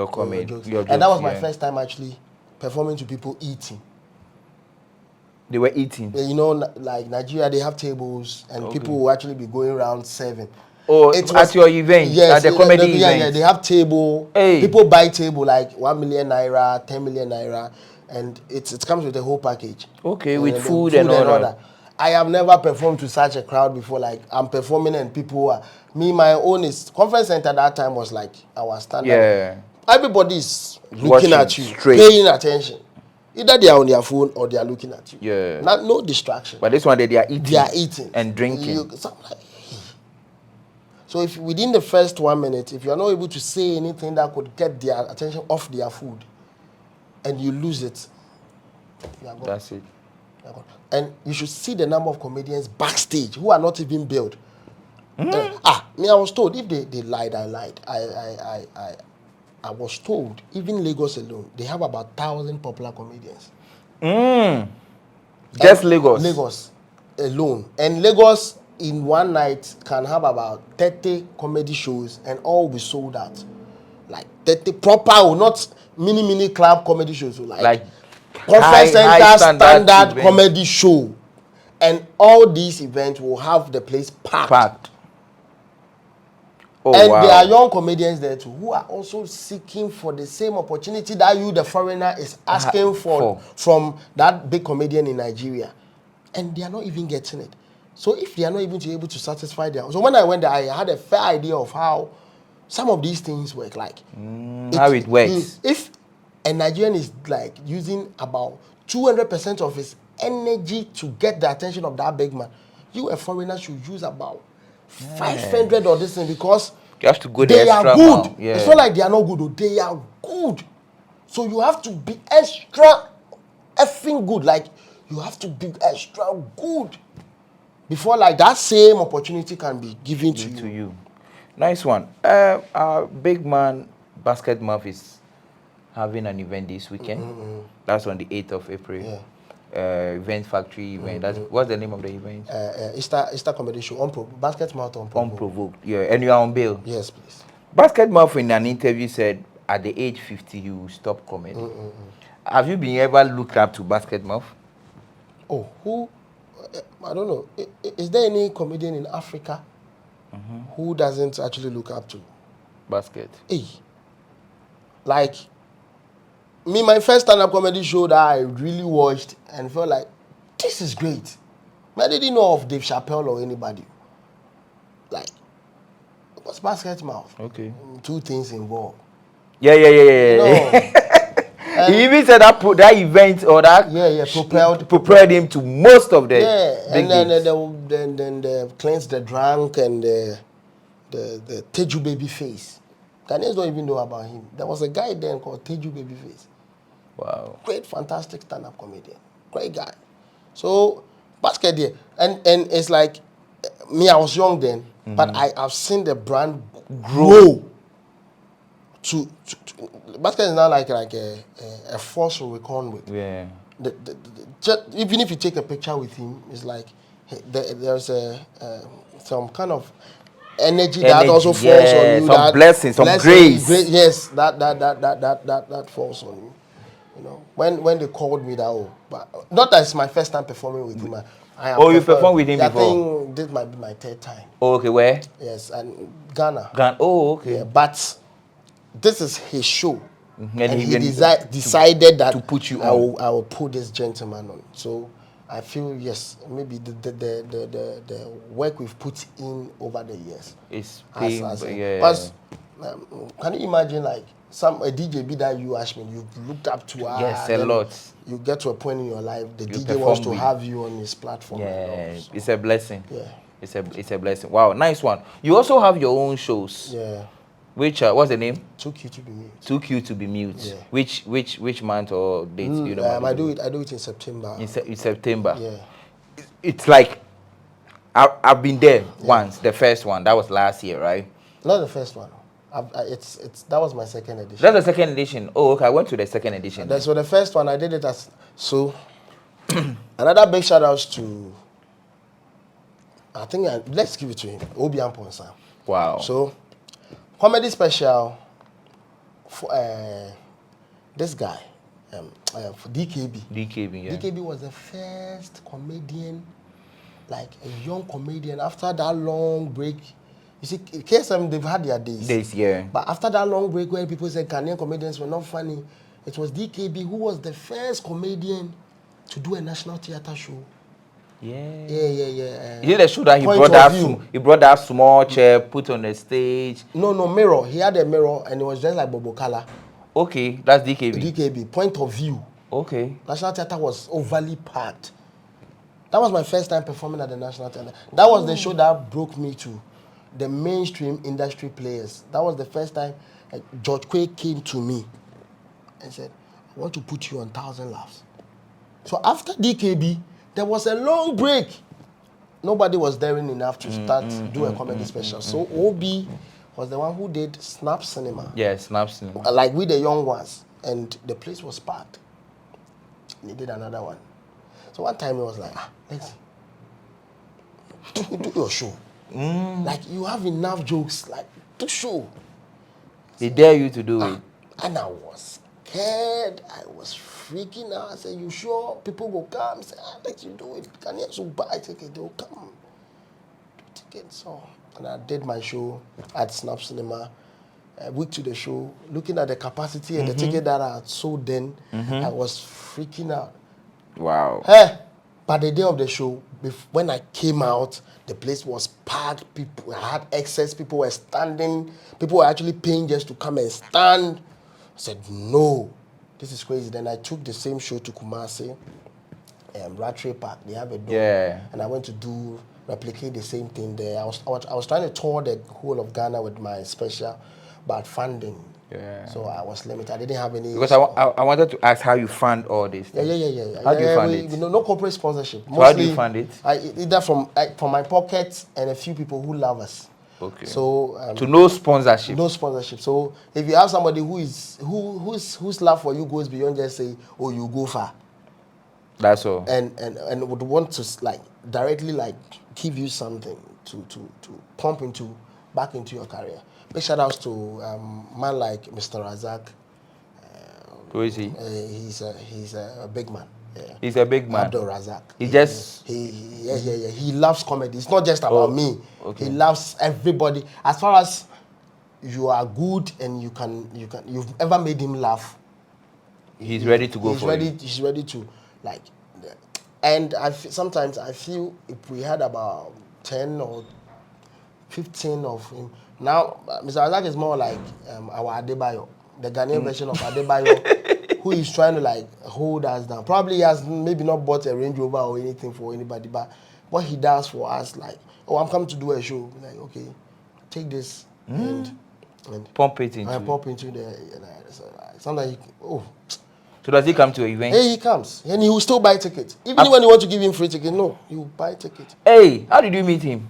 comedy, jokes. Your jokes. And that was my first time actually performing to people eating. They were eating. You know, like Nigeria, they have tables, and people will actually be going around serving. Oh, at your event, yes, at the comedy event. Yeah, they have table. Hey. People buy table like 1 million naira, 10 million naira, and it comes with the whole package. Okay, with food and all that. I have never performed to such a crowd before. Like, I'm performing and people are my own is conference center that time was like our standard. Yeah. Everybody is looking Watching at you, straight. paying attention. Either they are on their phone or they are looking at you. Yeah. No distraction. But this one they are eating. They are eating and drinking. So if within the first 1 minute, if you are not able to say anything that could get their attention off their food, and you lose it, you are gone. That's it. And you should see the number of comedians backstage who are not even billed. I was told if they lied, I lied. I was told even Lagos alone, they have about 1,000 popular comedians. Just Lagos. Lagos alone, and Lagos in one night can have about 30 comedy shows, and all will be sold out. Like 30 proper, not mini club comedy shows. So like conference center standard comedy show, and all these events will have the place packed. Oh, and wow. there are young comedians there too who are also seeking for the same opportunity that you, the foreigner, is asking for from that big comedian in Nigeria, and they are not even getting it. So if they are not even able to satisfy them, so when I went there, I had a fair idea of how some of these things work. Like how it works. If a Nigerian is like using about 200% of his energy to get the attention of that big man, you, a foreigner, should use about 500 or this thing, because you have to go the they extra are good. mile. Yeah. It's not like they are not good, though. They are good. So you have to be extra effing good. Like, you have to be extra good before like that same opportunity can be given to you. Nice one. Our big man Basket Mouth is having an event this weekend. That's on the 8th of April. Yeah. Event Factory event. What's the name of the event? Easter comedy show. Basket Mouth Unprovoked. Yeah, and you are on bail. Yes, please. Basket Mouth in an interview said at the age 50 you will stop comedy. Have you been ever looked up to Basket Mouth? Oh, who? I don't know. Is there any comedian in Africa who doesn't actually look up to Basket? Hey, like me, my first stand-up comedy show that I really watched and felt like, this is great. I didn't know of Dave Chappelle or anybody. Like, it was Basket Mouth. Okay. Two things involved. Yeah. No. He even said that event or that propelled him to most of the and then the Cleanse the Drunk and the Teju Babyface. Ghanaians don't even know about him. There was a guy then called Teju Babyface. Wow. Great, fantastic stand-up comedian. Great guy. So, Basket there. And it's like, me, I was young then, but I've seen the brand grow to Basket is now like a force to reckon with. Yeah. Even if you take a picture with him, it's like there's some kind of energy that also falls on you. Some blessing, some grace. Yes, that falls on you. You know, when they called me that, but not that it's my first time performing with him. You performed with him before? I think this might be my third time. Oh, okay, where? Yes, and Ghana. Oh, okay. Yeah, but this is his show. And he decided that to put you I will put this gentleman on. So I feel yes, maybe the work we've put in over the years. It's paying, yeah. Because can you imagine like a DJ be that you, Ashman, you've looked up to her. Yes, a lot. You get to a point in your life, the You DJ wants to with have you on his platform. Yeah, so. it's a blessing. Yeah. It's a blessing. Wow, nice one. You also have your own shows. Yeah. Which what's the name? Too Cute to Be Mute. Too Cute to Be Mute. Yeah. Which month or date? You know, I do it in September. In September. Yeah. It's like I've been there once. The first one that was last year, right? Not the first one. That was my second edition. That's the second edition. Oh, okay. I went to the second edition. So the first one I did it as so. Another big shout outs to. I think let's give it to him, Obi Amponsa. Wow. So, comedy special for this guy, for DKB. DKB, yeah. DKB was the first comedian, like a young comedian. After that long break, you see, KSM they've had their days. Yeah. But after that long break, where people said Ghanaian comedians were not funny, it was DKB who was the first comedian to do a national theater show. Yeah. Yeah. He did a show that he brought that small chair, put on the stage. No, mirror. He had a mirror and it was just like Bobo Kala. Okay, that's DKB. DKB, point of view. Okay. National Theatre was overly packed. That was my first time performing at the National Theatre. That was the show that broke me to the mainstream industry players. That was the first time George Quay came to me and said, I want to put you on 1,000 Laughs. So after DKB, there was a long break. Nobody was daring enough to start do a comedy special. So Obi was the one who did Snap Cinema. Yeah, Snap Cinema. Like with the young ones. And the place was packed. And he did another one. So one time he was like, Lekzy, do your show. Like you have enough jokes, like do show. They dare you to do it. And I was scared. I was freaking out. I said, you sure people will come? I said, let you do it. Can you also buy a ticket? They'll come. Do tickets. So, and I did my show at Snap Cinema. A week to the show, looking at the capacity and the ticket that I had sold then, I was freaking out. Wow. Hey, but the day of the show, when I came out, the place was packed. People had excess. People were standing. People were actually paying just to come and stand. I said, no, this is crazy. Then I took the same show to Kumasi, Ratray Park. They have a door. Yeah. And I went to replicate the same thing there. I was trying to tour the whole of Ghana with my special, but funding. Yeah. So I was limited. I didn't have any. Because I wanted to ask how you fund all this. Yeah. How do you fund it? No corporate sponsorship. So how do you fund it? Either from my pocket and a few people who love us. Okay. So to no sponsorship. No sponsorship. So if you have somebody whose love for you goes beyond just say, oh, you go far. That's all. And would want to like directly like give you something to pump back into your career. Big shout outs to man like Mr. Razak. Who is he? He's a big man. Yeah. He's a big man. Abdul Razak. He loves comedy. It's not just about me. Okay. He loves everybody. As far as you are good and you've ever made him laugh. He's ready to go for it. He's ready to like. And sometimes I feel if we had about 10 or 15 of him. Now, Mr. Razak is more like our Adebayo, the Ghanaian version of Adebayo, who is trying to like hold us down. Probably he has maybe not bought a Range Rover or anything for anybody, but what he does for us, like, oh, I'm coming to do a show. Like, okay, take this and pump it into. Pump into the. Sometimes So does he come to an event? Hey, he comes and he will still buy tickets. Even when you want to give him free ticket, no, he will buy ticket. Hey, how did you meet him?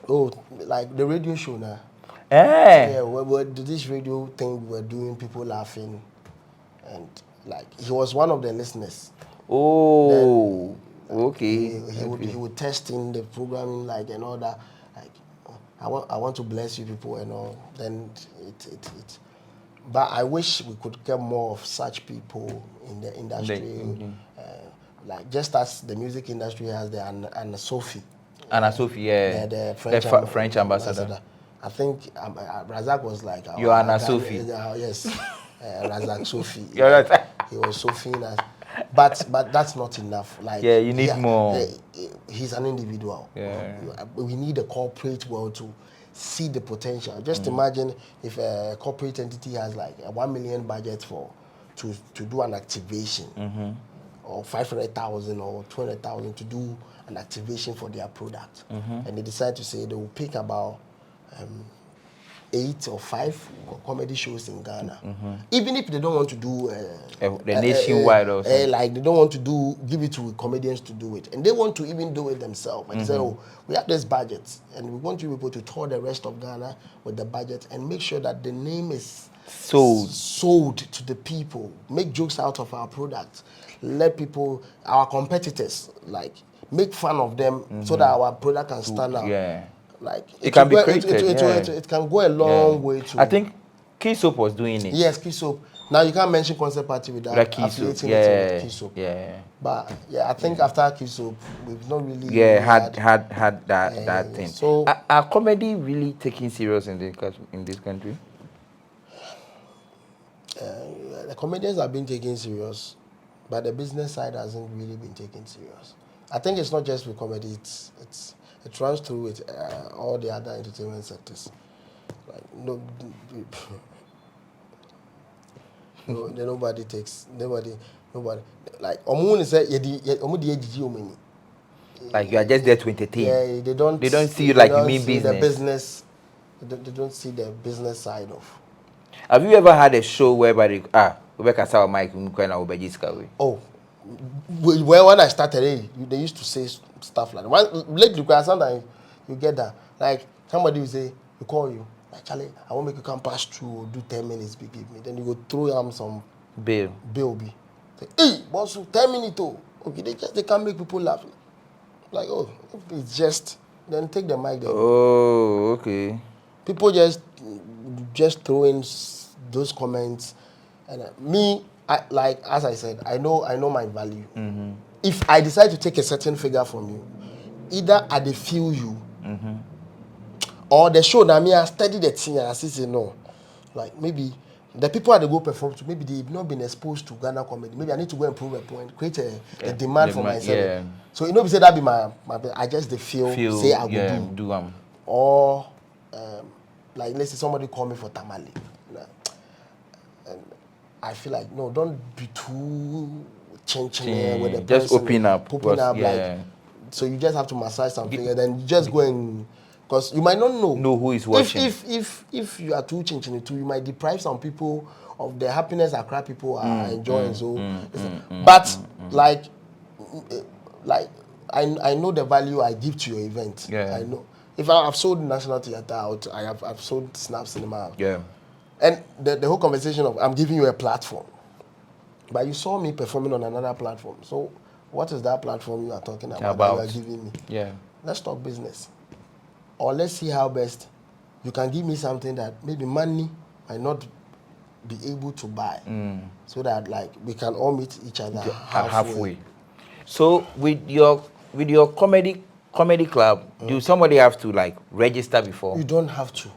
Oh, like the radio show now. Yeah, this radio thing we were doing, people laughing, and like he was one of the listeners. Oh, then, okay. He would test in the programming like and all that. Like, I want to bless you people and all. Then it. But I wish we could get more of such people in the industry. Like just as the music industry has the Anna Sophie. Anna Sophie, yeah. The French ambassador. I think Razak was like... You're Anna Sophie. Yes. Razak Sophie. You're right. He was Sophie. but that's not enough. Like, yeah, you need more. He's an individual. Yeah. We need a corporate world to see the potential. Just imagine if a corporate entity has like a 1 million budget to do an activation, or 500,000 or 200,000 to do an activation for their product, and they decide to say they will pick about 8 or 5 comedy shows in Ghana. Even if they don't want to do the nationwide or something. like they don't want to give it to comedians to do it, and they want to even do it themselves. And they say, oh, we have this budget, and we want you people to tour the rest of Ghana with the budget and make sure that the name is sold to the people. Make jokes out of our product. Let people, our competitors, like make fun of them so that our product can stand out. Yeah. Like it can be created. It can go a long way to. I think Key Soap was doing it. Yes, Key Soap. Now you can't mention Concept Party without affiliating it with Key Soap. Yeah. But yeah, I think after Key Soap, we've not really had that thing. So are comedy really taken serious in this country? The comedians have been taken serious, but the business side hasn't really been taken serious. I think it's not just with comedy; it runs through with all the other entertainment sectors. Like nobody like Omun is like you are just there to entertain. Yeah, they don't see you like you mean business. The business, they don't see the business side of. Have you ever had a show whereby Mike? Oh, well, when I started, they used to say stuff like that. Lately, sometimes you get that. Like somebody will say, you call you, like Charlie, I want to make you come pass through or do 10 minutes, give me. Then you go throw him some bill. Say, hey, boss, 10 minutes oh. Okay, they can't make people laugh. Like, oh, it's just then take the mic there. Oh, okay. People just throw in those comments, and like as I said, I know my value. If I decide to take a certain figure from you, either I dey feel you, or the show that me I study the thing and I say no, like maybe the people I go perform to, maybe they've not been exposed to Ghana comedy. Maybe I need to go and prove a point, create a demand for myself. Yeah. So you know, we say that be my I just the feel say I will do or like let's say somebody call me for tamale, and I feel like no, don't be too chin with the person. Just open up, like so you just have to massage something and then you just go and because you might not know who is watching. If you are too chin too, you might deprive some people of the happiness Accra people are enjoying. But like I know the value I give to your event. I know. If I've sold National Theatre out, I've sold Snap Cinema out. Yeah. And the whole conversation of I'm giving you a platform. But you saw me performing on another platform. So what is that platform you are talking about that you are giving me? Yeah. Let's talk business. Or let's see how best you can give me something that maybe money might not be able to buy. So that like we can all meet each other halfway. So with your comedy club, do somebody have to like register before? You don't have to.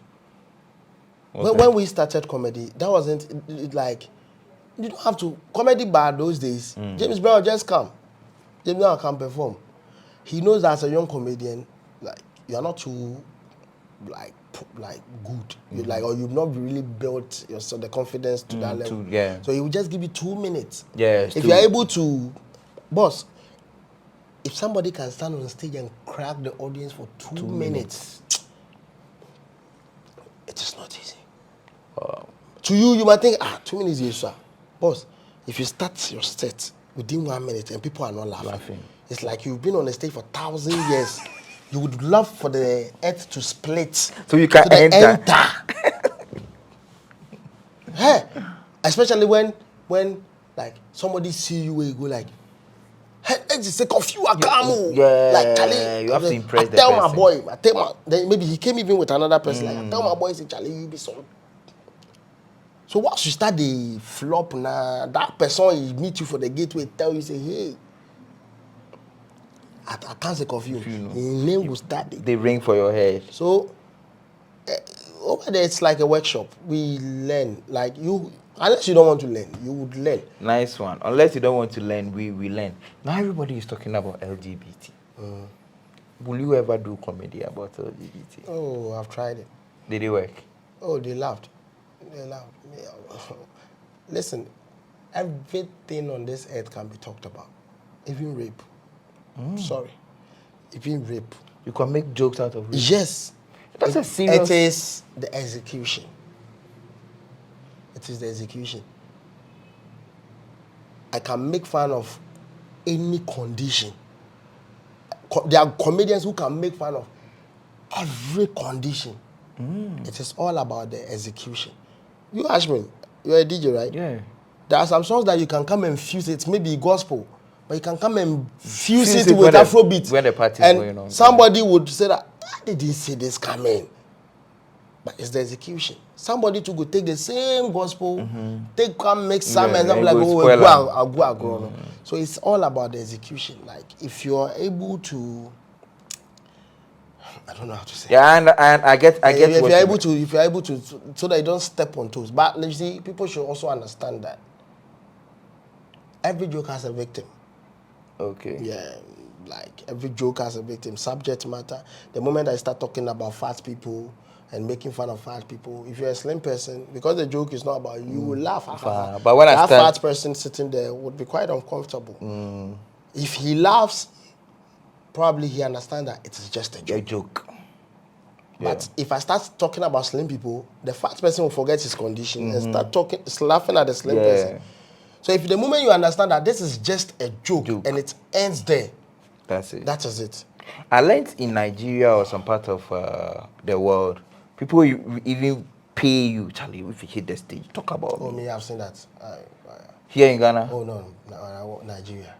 Okay. When we started comedy, that wasn't like you don't have to. Comedy bar those days, James Brown just come. James Brown can perform. He knows that as a young comedian, like you are not too like good. You like or you've not really built yourself the confidence to that level. So he will just give you 2 minutes. If you're able to, boss. If somebody can stand on the stage and crack the audience for 2 minutes, it is not easy. To you might think, 2 minutes is sir. Boss, if you start your set within 1 minute and people are not laughing. It's like you've been on the stage for 1,000 years. You would love for the earth to split. So you can enter. Hey, especially when like somebody see you where you go like, hey, it's a confused Akamu. Like Charlie, you have to impress the person. I tell my boy, then maybe he came even with another person. Like I tell my boy, say Charlie, you be so. So once you start the flop now, that person he meet you for the gateway, tell you say, hey, I can't say confused. His name will start. They ring for your head. So over there it's like a workshop. We learn. Like you, unless you don't want to learn, you would learn. Nice one. Unless you don't want to learn, we learn. Now everybody is talking about LGBT. Will you ever do comedy about LGBT? Oh, I've tried it. Did it work? Oh, they laughed. They laughed. Listen, everything on this earth can be talked about. Even rape. Sorry. Even rape. You can make jokes out of it. Yes. That's a serious... It is the execution. It is the execution. I can make fun of any condition. There are comedians who can make fun of every condition. It is all about the execution. You ask me, you're a DJ, right? Yeah. There are some songs that you can come and fuse it, maybe gospel, but you can come and fuse it with Afrobeat. When the party is going on. Somebody would say that, why did he see this coming? But it's the execution. Somebody to go take the same gospel, come make some and I'm like, oh, go. So it's all about the execution. Like if you're able to, I don't know how to say. Yeah, and I get. If you're able to, so that you don't step on toes. But you see, people should also understand that every joke has a victim. Okay. Yeah, like every joke has a victim. Subject matter. The moment I start talking about fat people and making fun of fat people, if you're a slim person, because the joke is not about you, you will laugh. But when that fat person sitting there would be quite uncomfortable. If he laughs, probably he understands that it is just a joke. But if I start talking about slim people, the fat person will forget his condition and start laughing at the slim person. So if the moment you understand that this is just a joke. And it ends there, that's it. That is it. I learned in Nigeria or some part of the world, people even pay you, Charlie, if you hit the stage. Talk about Oh, me, I've seen that. Here in Ghana? Oh, no, Nigeria.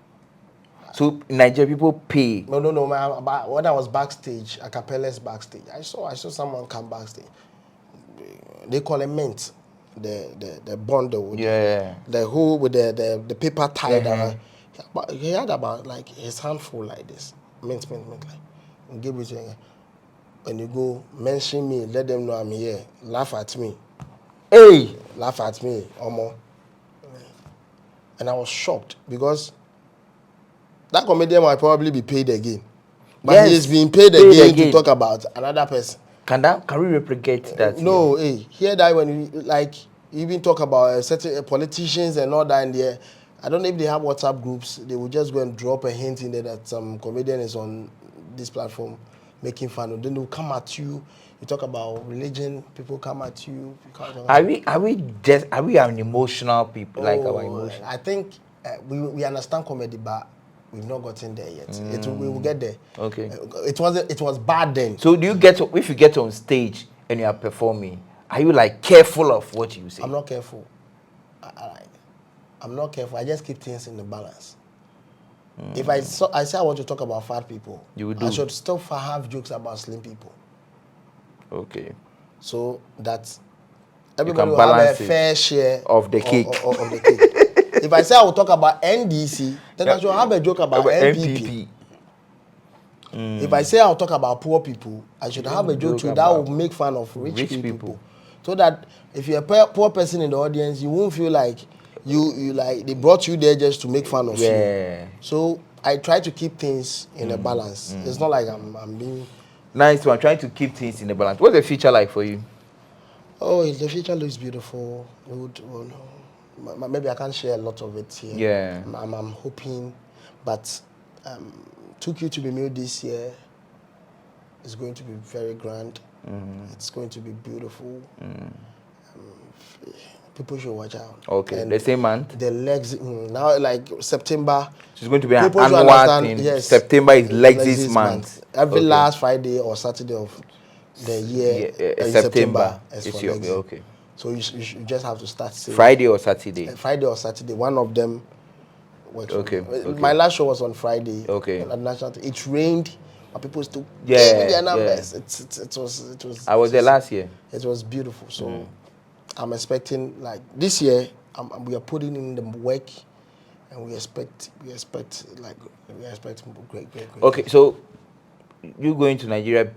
So in Nigeria, people pay. No. When I was backstage, a capella's backstage, I saw someone come backstage. They call it mint, the bundle. The whole with the paper tied around. He had about like his handful like this, mint, like, and give it to him. When you go, mention me, let them know I'm here. Laugh at me. Hey, laugh at me, Omo. And I was shocked because that comedian might probably be paid again. But he is being paid again to talk about another person. Can we replicate that? No, hear that when you you even talk about certain politicians and all that in there. I don't know if they have WhatsApp groups. They will just go and drop a hint in there that some comedian is on this platform making fun. Then they'll come at you. You talk about religion, people come at you. Are we an emotional people? Like our emotions? I think we understand comedy, but we've not gotten there yet. We will get there. Okay. It was bad then. So do you if you get on stage and you are performing, are you like careful of what you say? I'm not careful. I'm not careful. I just keep things in the balance. If I say I want to talk about fat people, I should still have jokes about slim people. Okay. So that everybody will have a fair share of the cake. Of the cake. If I say I will talk about NDC, then I should have a joke about MPP. If I say I'll talk about poor people, I should have a joke that will make fun of rich people. So that if you're a poor person in the audience, you won't feel like you like they brought you there just to make fun of you. So I try to keep things in a balance. It's not like I'm being nice one. Trying to keep things in a balance. What's the future like for you? Oh, the future looks beautiful. Maybe I can't share a lot of it here. Yeah. I'm hoping, but Took You to Be Mute this year is going to be very grand. It's going to be beautiful. People should watch out. Okay, the same month? The Lekzy, now like September. So it's going to be an annual thing. Yes. September is Lekzy's month. Every last Friday or Saturday of the year, September is for Lekzy. Okay. So you just have to start saying Friday or Saturday? Friday or Saturday. One of them works. Okay. My last show was on Friday. Okay. On national. It rained, but people still gave me their numbers. It was. I was there last year. It was beautiful. So I'm expecting like this year. We are putting in the work, and we expect great. Okay, so you going to Nigeria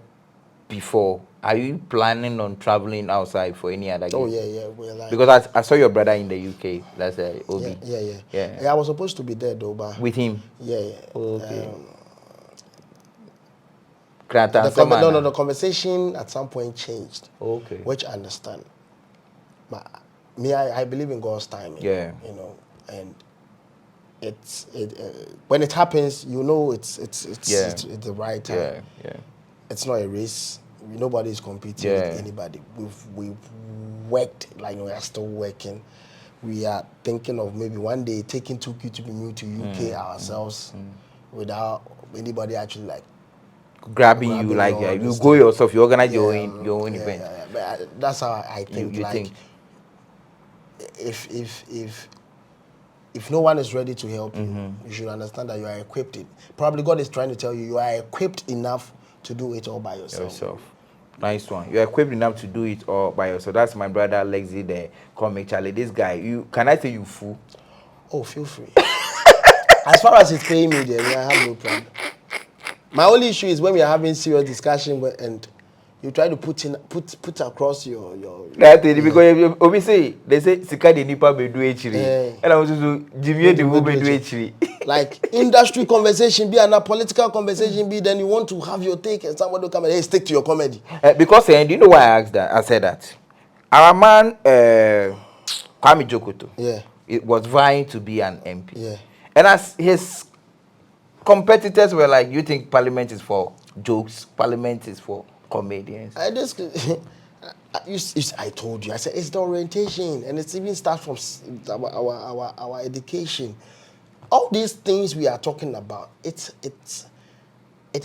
before, are you planning on traveling outside for any other Oh gigs? yeah, we're like, Because I saw your brother in the UK. That's Obi. Yeah, I was supposed to be there though, but With him. yeah. Okay. The conversation at some point changed. Okay. Which I understand. But me, I believe in God's timing. Yeah. You know, and when it happens, you know it's the right time. Yeah. It's not a race. Nobody is competing with anybody. We've worked, like we are still working. We are thinking of maybe one day taking 2Q to be moved to UK ourselves without anybody actually like grabbing you, like you go yourself, you organize your own event. Yeah. But that's how I think. You think if no one is ready to help you, you should understand that you are equipped. Probably God is trying to tell you you are equipped enough to do it all by yourself. Nice one. You're equipped enough to do it all by yourself. That's my brother Lekzy DeComic. Charlie, this guy, can I say you fool? Oh, feel free. As far as it's paying me, then I have no problem. My only issue is when we are having serious discussion and you try to put across your that is because obviously they say sika de nipa be do echiri. And I was so Jimmy the wo be do echiri. Like industry conversation be and a political conversation be, then you want to have your take and somebody will come and hey, stick to your comedy. Because do you know why I asked that? I said that our man Kwame Jokoto, it was vying to be an MP. Yeah. And as his competitors were like, you think Parliament is for jokes? Parliament is for comedians? I told you. I said it's the orientation, and it's even start from our education. All these things we are talking about, it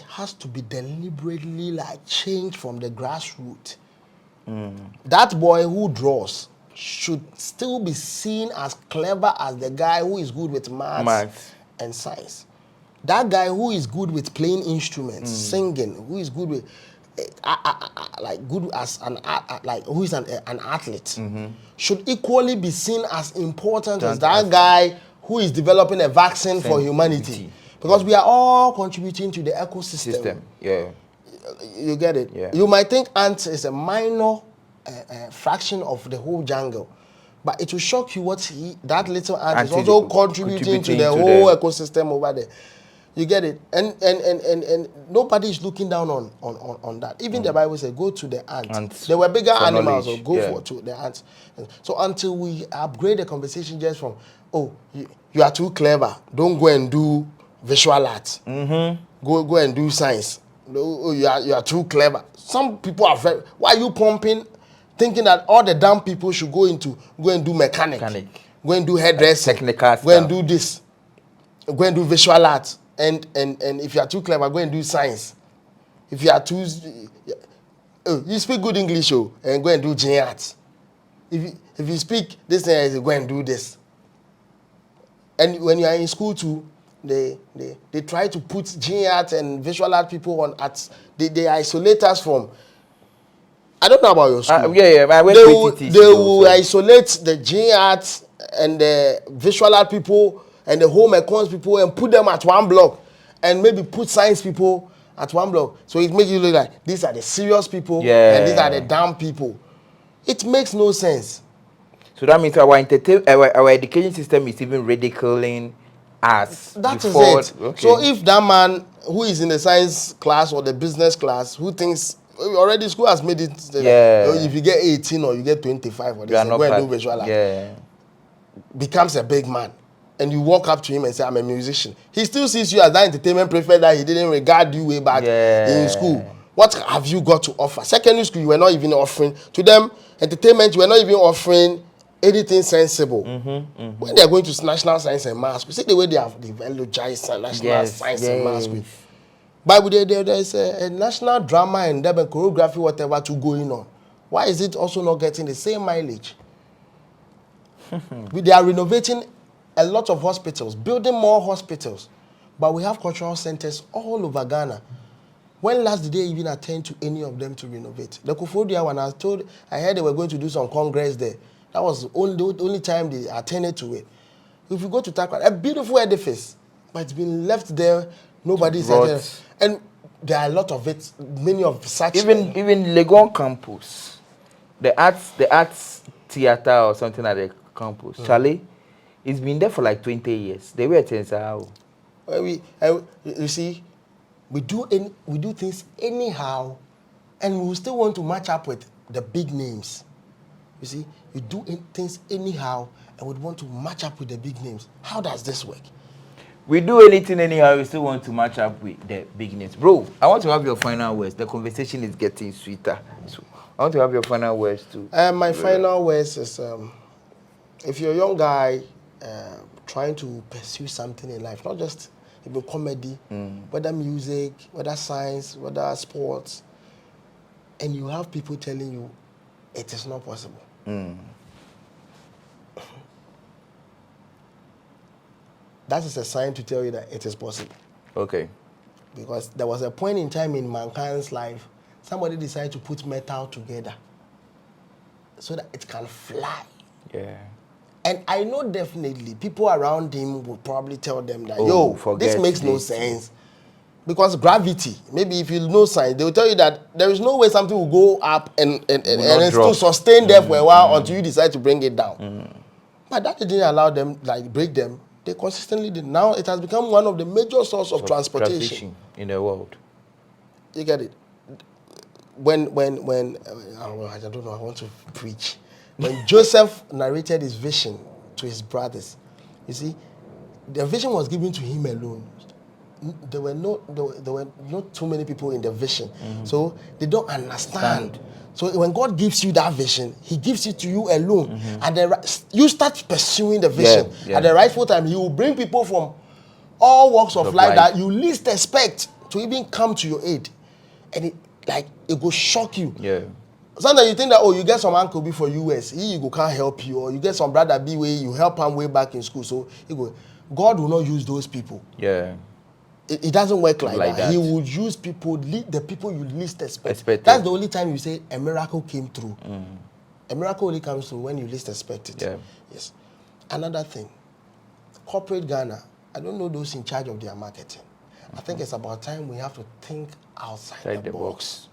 has to be deliberately like changed from the grassroots. That boy who draws should still be seen as clever as the guy who is good with maths and science. That guy who is good with playing instruments, singing, who is good with like good as an like who is an athlete, should equally be seen as important as that guy who is developing a vaccine for humanity. Because we are all contributing to the ecosystem. Yeah. You get it? Yeah. You might think ants is a minor fraction of the whole jungle, but it will shock you what that little ant is also contributing to the whole ecosystem over there. You get it? And nobody is looking down on that. Even the Bible says, go to the ants. They were bigger animals, so go to the ants. So until we upgrade the conversation just from, oh, you are too clever, don't go and do visual art. Go and do science. No, you are too clever. Some people are very, why are you pumping, thinking that all the dumb people should go and do mechanic. Go and do hairdressing. Technical go and do this. Go and do visual art. And if you are too clever, go and do science. If you are too, you speak good English, and go and do gen art. If you speak this, go and do this. And when you are in school too, they try to put gen art and visual art people on arts. They isolate us from. I don't know about your school. They will isolate the gen art and the visual art people and the home econs people and put them at one block, and maybe put science people at one block. So it makes you look like these are the serious people and these are the dumb people. It makes no sense. So that means our education system is even ridiculing us. That is it. Okay. So if that man who is in the science class or the business class who thinks already school has made it, if you get 18 or you get 25 or this, go and do visual art, becomes a big man. And you walk up to him and say, I'm a musician. He still sees you as that entertainment prefect that he didn't regard you way back in school. What have you got to offer? Secondary school, you were not even offering. To them, entertainment, you were not even offering anything sensible. When they are going to National Science and Maths, we see the way they have eulogized National Science and Maths. But there's a national drama and choreography, whatever, to going on. Why is it also not getting the same mileage? They are renovating a lot of hospitals, building more hospitals, but we have cultural centers all over Ghana. When last did they even attend to any of them to renovate? The Kofodia one, I heard they were going to do some congress there. That was the only time they attended to it. If you go to Takwa, a beautiful edifice, but it's been left there, nobody's attended. And there are a lot of it. Many of such. Even Legon campus, the arts theater or something at the campus. Charlie, it's been there for like 20 years. They were things how. You see, we do things anyhow, and we still want to match up with the big names. You see, we do things anyhow, and we want to match up with the big names. How does this work? We do anything anyhow, we still want to match up with the big names. Bro, I want to have your final words. The conversation is getting sweeter. So I want to have your final words too. My final words is, if you're a young guy trying to pursue something in life, not just even comedy, whether music, whether science, whether sports, and you have people telling you it is not possible. That is a sign to tell you that it is possible. Okay. Because there was a point in time in mankind's life, somebody decided to put metal together so that it can fly. Yeah. And I know definitely people around him will probably tell them that, this makes no sense. Because gravity, maybe if you know science, they will tell you that there is no way something will go up and still sustain there for a while until you decide to bring it down. But that didn't allow them, like break them. They consistently did. Now it has become one of the major sources of transportation in the world. You get it? When I don't know, I want to preach. When Joseph narrated his vision to his brothers, you see, the vision was given to him alone. There were not too many people in the vision, so they don't understand. So when God gives you that vision, He gives it to you alone, and you start pursuing the vision. At the rightful time, He will bring people from all walks of life that you least expect to even come to your aid, and it will shock you. Yeah. Sometimes you think that you get some uncle B for US, he can't help you, or you get some brother B way you help him way back in school, so God will not use those people. Yeah. It doesn't work like that. He would use people, the people you least expect. That's the only time you say a miracle came through. A miracle only comes through when you least expect it. Yeah. Yes. Another thing, corporate Ghana, I don't know those in charge of their marketing. I think it's about time we have to think outside the box.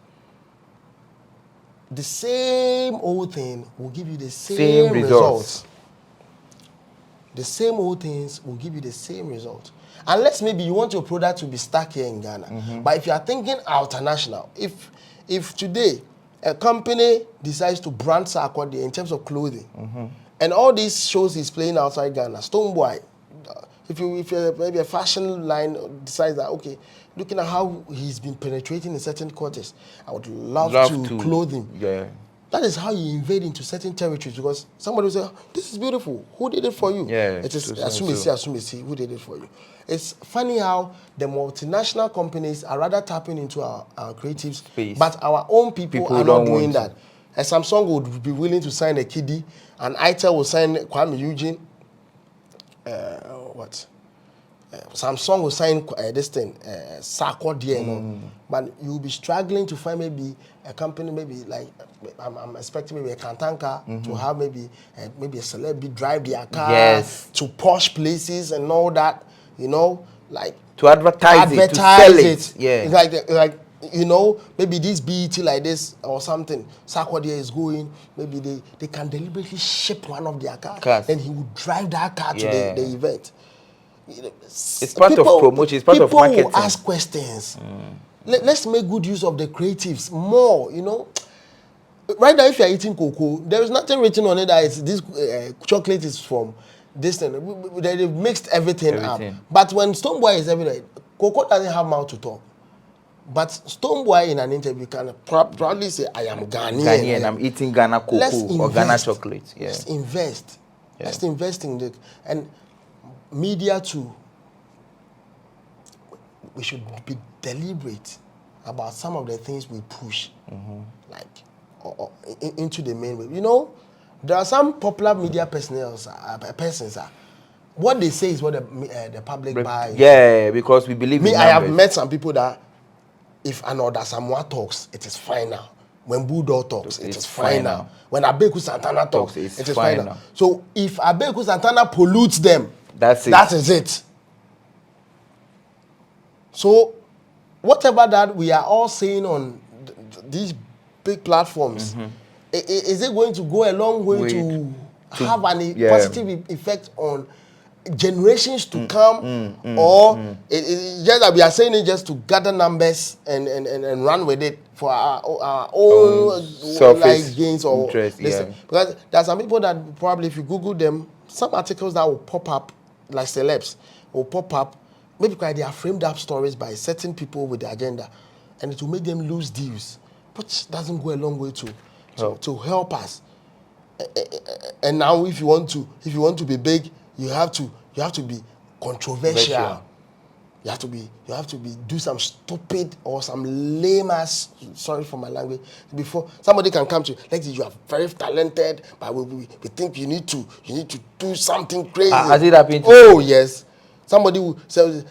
The same old thing will give you the same results. The same old things will give you the same result. Unless maybe you want your product to be stuck here in Ghana. But if you are thinking international, if today a company decides to brand Sarkodie in terms of clothing, and all these shows he's playing outside Ghana, Stonebwoy, if maybe a fashion line decides that, okay, looking at how he's been penetrating in certain quarters, I would love to clothe him. Yeah. That is how you invade into certain territories, because somebody will say, this is beautiful. Who did it for you? Yeah, it is assume who did it for you. It's funny how the multinational companies are rather tapping into our creative space, but our own people are not doing that. A Samsung would be willing to sign a kiddie, and ITEL will sign Kwame Eugene. Samsung will sign this thing, Sarkodie, but you'll be struggling to find maybe a company, maybe like I'm expecting maybe a Kantanka to have maybe a celebrity drive their car to posh places and all that, like to advertise it, to sell it. Yeah, like maybe this BET like this or something. Sarkodie is going. Maybe they can deliberately ship one of their cars, then he would drive that car to the event. It's part of promotion. It's part of marketing. People will ask questions. Let's make good use of the creatives more. Right now, if you are eating cocoa, there is nothing written on it that this chocolate is from this thing. They mixed everything up. But when Stonebwoy is everywhere, cocoa doesn't have mouth to talk. But Stonebwoy in an interview can proudly say, "I am Ghanaian. I'm eating Ghana cocoa or Ghana chocolate." Yeah. Let's invest. Yeah. Let's invest in it. And media too. We should be deliberate about some of the things we push, into the main way. There are some popular media persons. What they say is what the public buys. Yeah, because we believe. I have met some people that if Anoda Samoa talks, it is fine now. When Bulldog talks, it is fine now. When Abeku Santana talks, it is fine now. So if Abeku Santana pollutes them, that is it. So whatever that we are all saying on these big platforms, is it going to go a long way to have an positive effect on generations to come, or it's just that we are saying it just to gather numbers and run with it for our own like gains or interest? Because there are some people that probably, if you Google them, some articles that will pop up, like celebs, will pop up, maybe because they are framed up stories by certain people with the agenda, and it will make them lose deals, which doesn't go a long way to help us. And now, if you want to be big, you have to be controversial. You have to be do some stupid or some lame ass, sorry for my language, before somebody can come to you. Like, you are very talented, but we think you need to do something crazy. Has it happened? Oh yes, somebody will say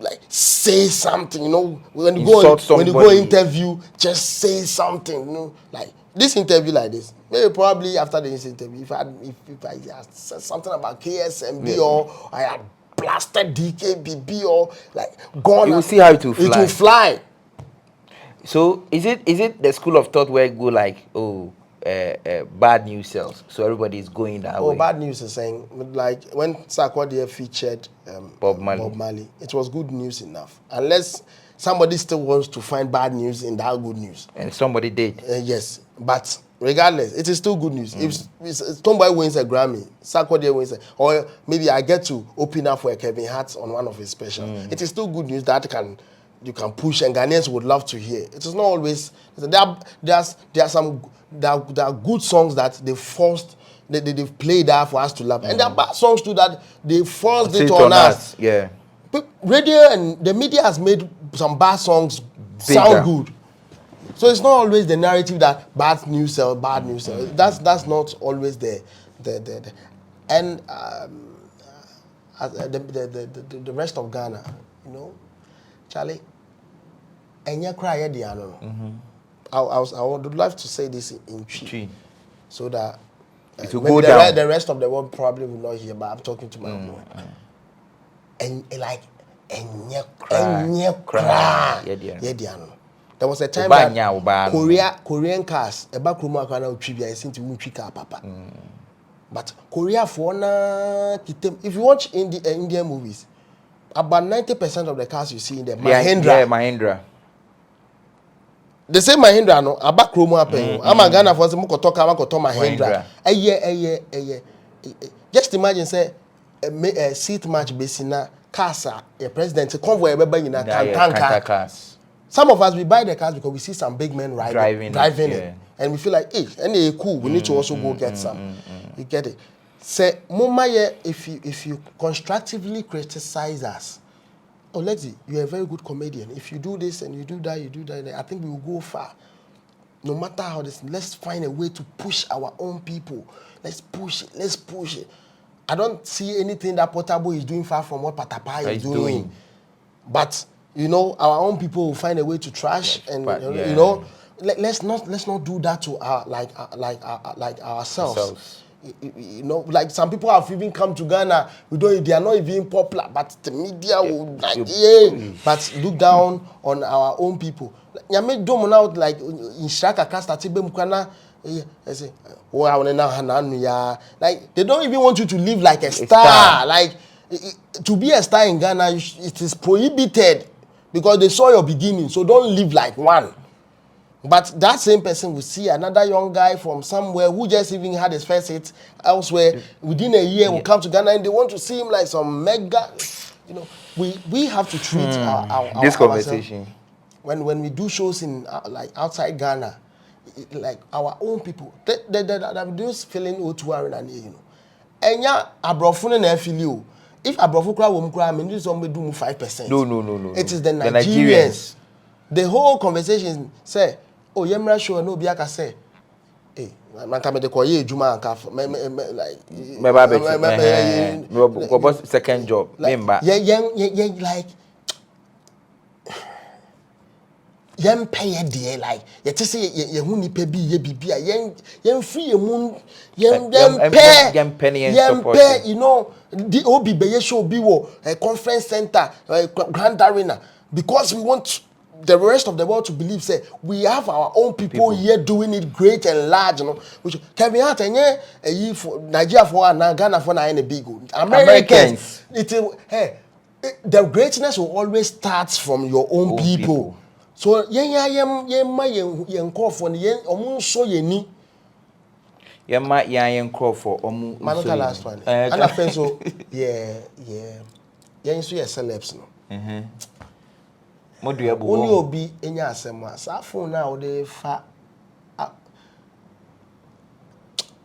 like say something. You know, when you go interview, just say something. You know, like this interview like this. Maybe probably after this interview, if I had said something about KSMB or I had blasted DKBB or like gone, you will see how it will fly. It will fly. So is it the school of thought where it go like, bad news sells, so everybody is going that way? Bad news is saying, like when Sarkodie featured Bob Marley, it was good news enough. Unless somebody still wants to find bad news in that good news. And somebody did. Yes, but regardless, it is still good news. If somebody wins a Grammy, Sarkodie wins or maybe I get to open up for a Kevin Hart on one of his specials, it is still good news that you can push, and Ghanaians would love to hear. It is not always. There are good songs that they've played that for us to love, and there are bad songs too that they forced it on us. Yeah. But radio and the media has made some bad songs sound good. So it's not always the narrative that bad news sell. That's not always the and the rest of Ghana, you know, Charlie. Enya cry I would love to say this in Twi, so that it will go down. The rest of the world probably will not hear, but I'm talking to my boy. And like Enya cry. There was a time that Korean cars, a back room I seem to win car papa. But Korea for if you watch Indian movies, about 90% of the cars you see in the Mahindra. Yeah, Mahindra. They say Mahindra no, a back room happen. I'm a Ghana for some Mahindra. A year. Just imagine say a seat match basina casa, a president, a convoy in a tanker. Some of us, we buy the cars because we see some big men driving it. And we feel like, hey, and they're cool. We need to also go get some. You get it? Say, Mumma, if you constructively criticize us, oh, Lekzy, you're a very good comedian. If you do this and you do that, I think we will go far. No matter how this, let's find a way to push our own people. Let's push it. I don't see anything that Portable is doing far from what Patapa is doing. But you know, our own people will find a way to trash, and you know, let's not do that to our ourselves. You know, like some people have even come to Ghana. They are not even popular, but the media will but look down on our own people. Nyame dom now like in Shraka cast at Mukana. Like they don't even want you to live like a star. Like to be a star in Ghana, it is prohibited. Because they saw your beginning, so don't live like one. But that same person will see another young guy from somewhere who just even had his first hit elsewhere. Within a year, will come to Ghana and they want to see him like some mega. You know, we have to treat our this conversation when we do shows in like outside Ghana, like our own people. They those feeling O2 and you know, and yeah, abrofune na feel. If Abrofukra will cry, I mean, this one will do 5%. No. It is the Nigerians. The whole conversation say, oh, Yemra show no biaka say, hey, man come de koye juma like second job. Remember? Yeah, like yen pay there like you say ye hu nipa bi ye bibia yen free ye moon yen pay you know the obi be show bi wo a conference center grand arena because we want the rest of the world to believe, say, we have our own people here doing it great and large, you know. Which Kevin Hart and Nigeria for and Ghana for a big Americans. The greatness will always start from your own people. So call for so for Manota last one. And I think so, celebs no. Only obi enya asem a sa phone na o fa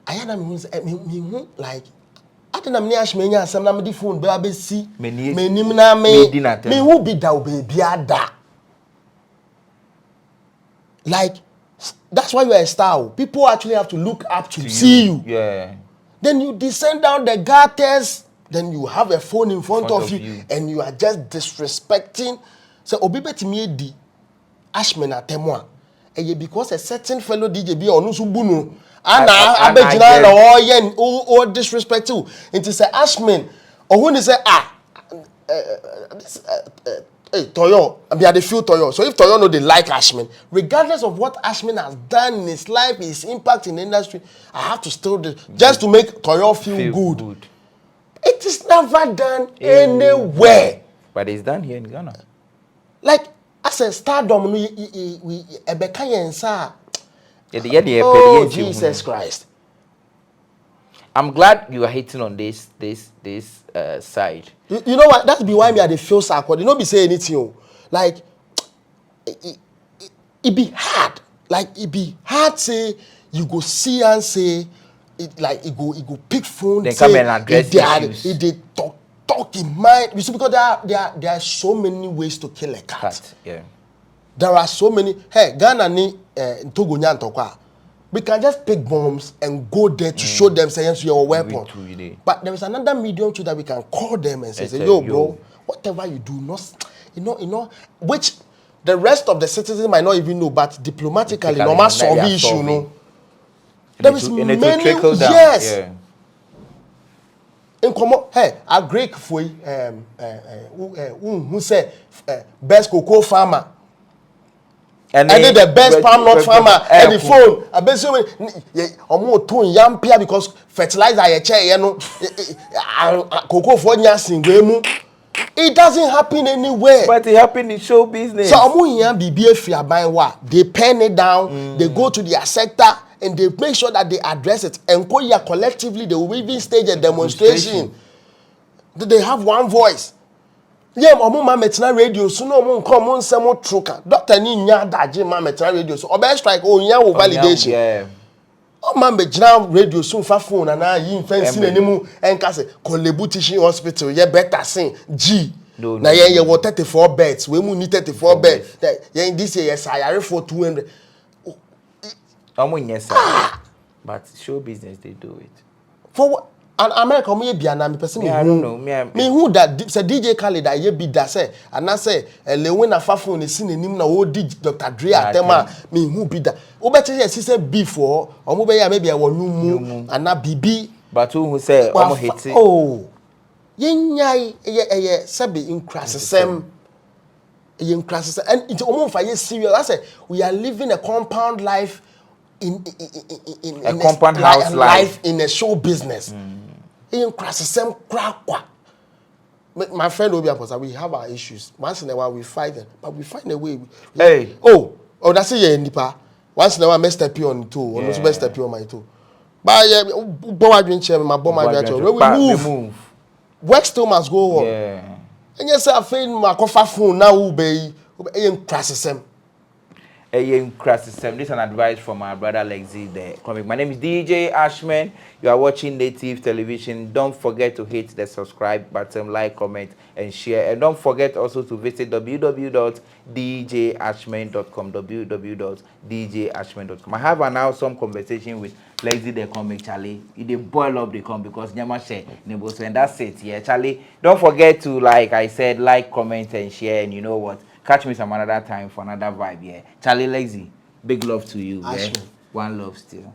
ayana me like atena me ashme enya asem na me di phone be abesi menim na me who be da obebi ada. Like that's why you are a star. People actually have to look up to see you. Yeah. Then you descend down the gutters, then you have a phone in front of you and you are just disrespecting. So obibeti me di Ashman atemwa. Because a certain fellow DJ be onu subunu. Ana abegina na all disrespectful. It is a Ashman. Or when they say hey Toyo, I mean, they feel Toyo. So if Toyo know they like Ashman, regardless of what Ashman has done in his life, his impact in the industry, I have to still do just to make Toyo feel good. It is never done anywhere. But it's done here in Ghana. Like as a stardom, we oh Jesus Christ! I'm glad you are hitting on this side. You know what? That's be why me I dey feel sad. You know be say anything. Like it be hard. Like it be hard. Say you go see and say it. Like it go pick phone. They come and address issues. It they talk in mind. You see, because there are so many ways to kill a cat. Yeah. There are so many. Hey, Ghana ni Togo Nyantokwa. We can just pick bombs and go there to show them saying your weapon. But there is another medium too that we can call them and say, yo, bro, whatever you do, you know, which the rest of the citizens might not even know, but diplomatically, no matter solve issue, you know. There is many, yes. Yeah. In common, hey, a Greek for who say best cocoa farmer. And then the best palm nut farmer and the phone. I bet so yampia because fertilizer you know cocoa for it doesn't happen anywhere. But it happened in show business. So they pen it down, they go to their sector and they make sure that they address it. And collectively they will even stage a demonstration. They have one voice. Yeah, mama metina radio so no mo nko mo nsemo truka. Doctor ni nya daje ma metina radio so obe strike o nya wo validation. Yeah. O man be gina radio so fa phone na yi fancy na nimu enka se Kolebu Teaching Hospital ye better sin G. No, na ye wo 34 beds. We mu ni 34 beds. Ye this year yes I for 200. Yes, but show business they do it. For what? And America, me be an person. I don't know. Me who that say DJ Khaled that ye be that say and I say Lewin Afafo ne sin nim na wo Dr. Dre atema me who be that. O better say say before or mo be ya maybe I want mu and na bibi. But who say omo hit it? Oh, ye nyai ye sabi in crasesem. Ye in crasesem and it omo fa ye serious. I say we are living a compound life in a compound house life in a show business. In crasesem crack. My friend Obi, we have our issues. Once in a while we fight them, but we find a way. Hey. Oh, that's it, nipa. Once in a while, I step you on too, or also step you on my too. But yeah, we move. Work still must go on. Yeah. And yes, I feel my coffee phone now will be in crasesem. This is an advice from my brother Lekzy DeComic. My name is DJ Ashman. You are watching Native Television. Don't forget to hit the subscribe button, like, comment, and share. And don't forget also to visit www.djashman.com. www.djashman.com. I have an awesome conversation with Lekzy DeComic, Charlie. It boil up the com because Nyama share Neboso, and that's it. Yeah, Charlie. Don't forget to, like I said, like, comment, and share. And you know what? Catch me some another time for another vibe, yeah. Charlie Lekzy, big love to you, yeah. One love still.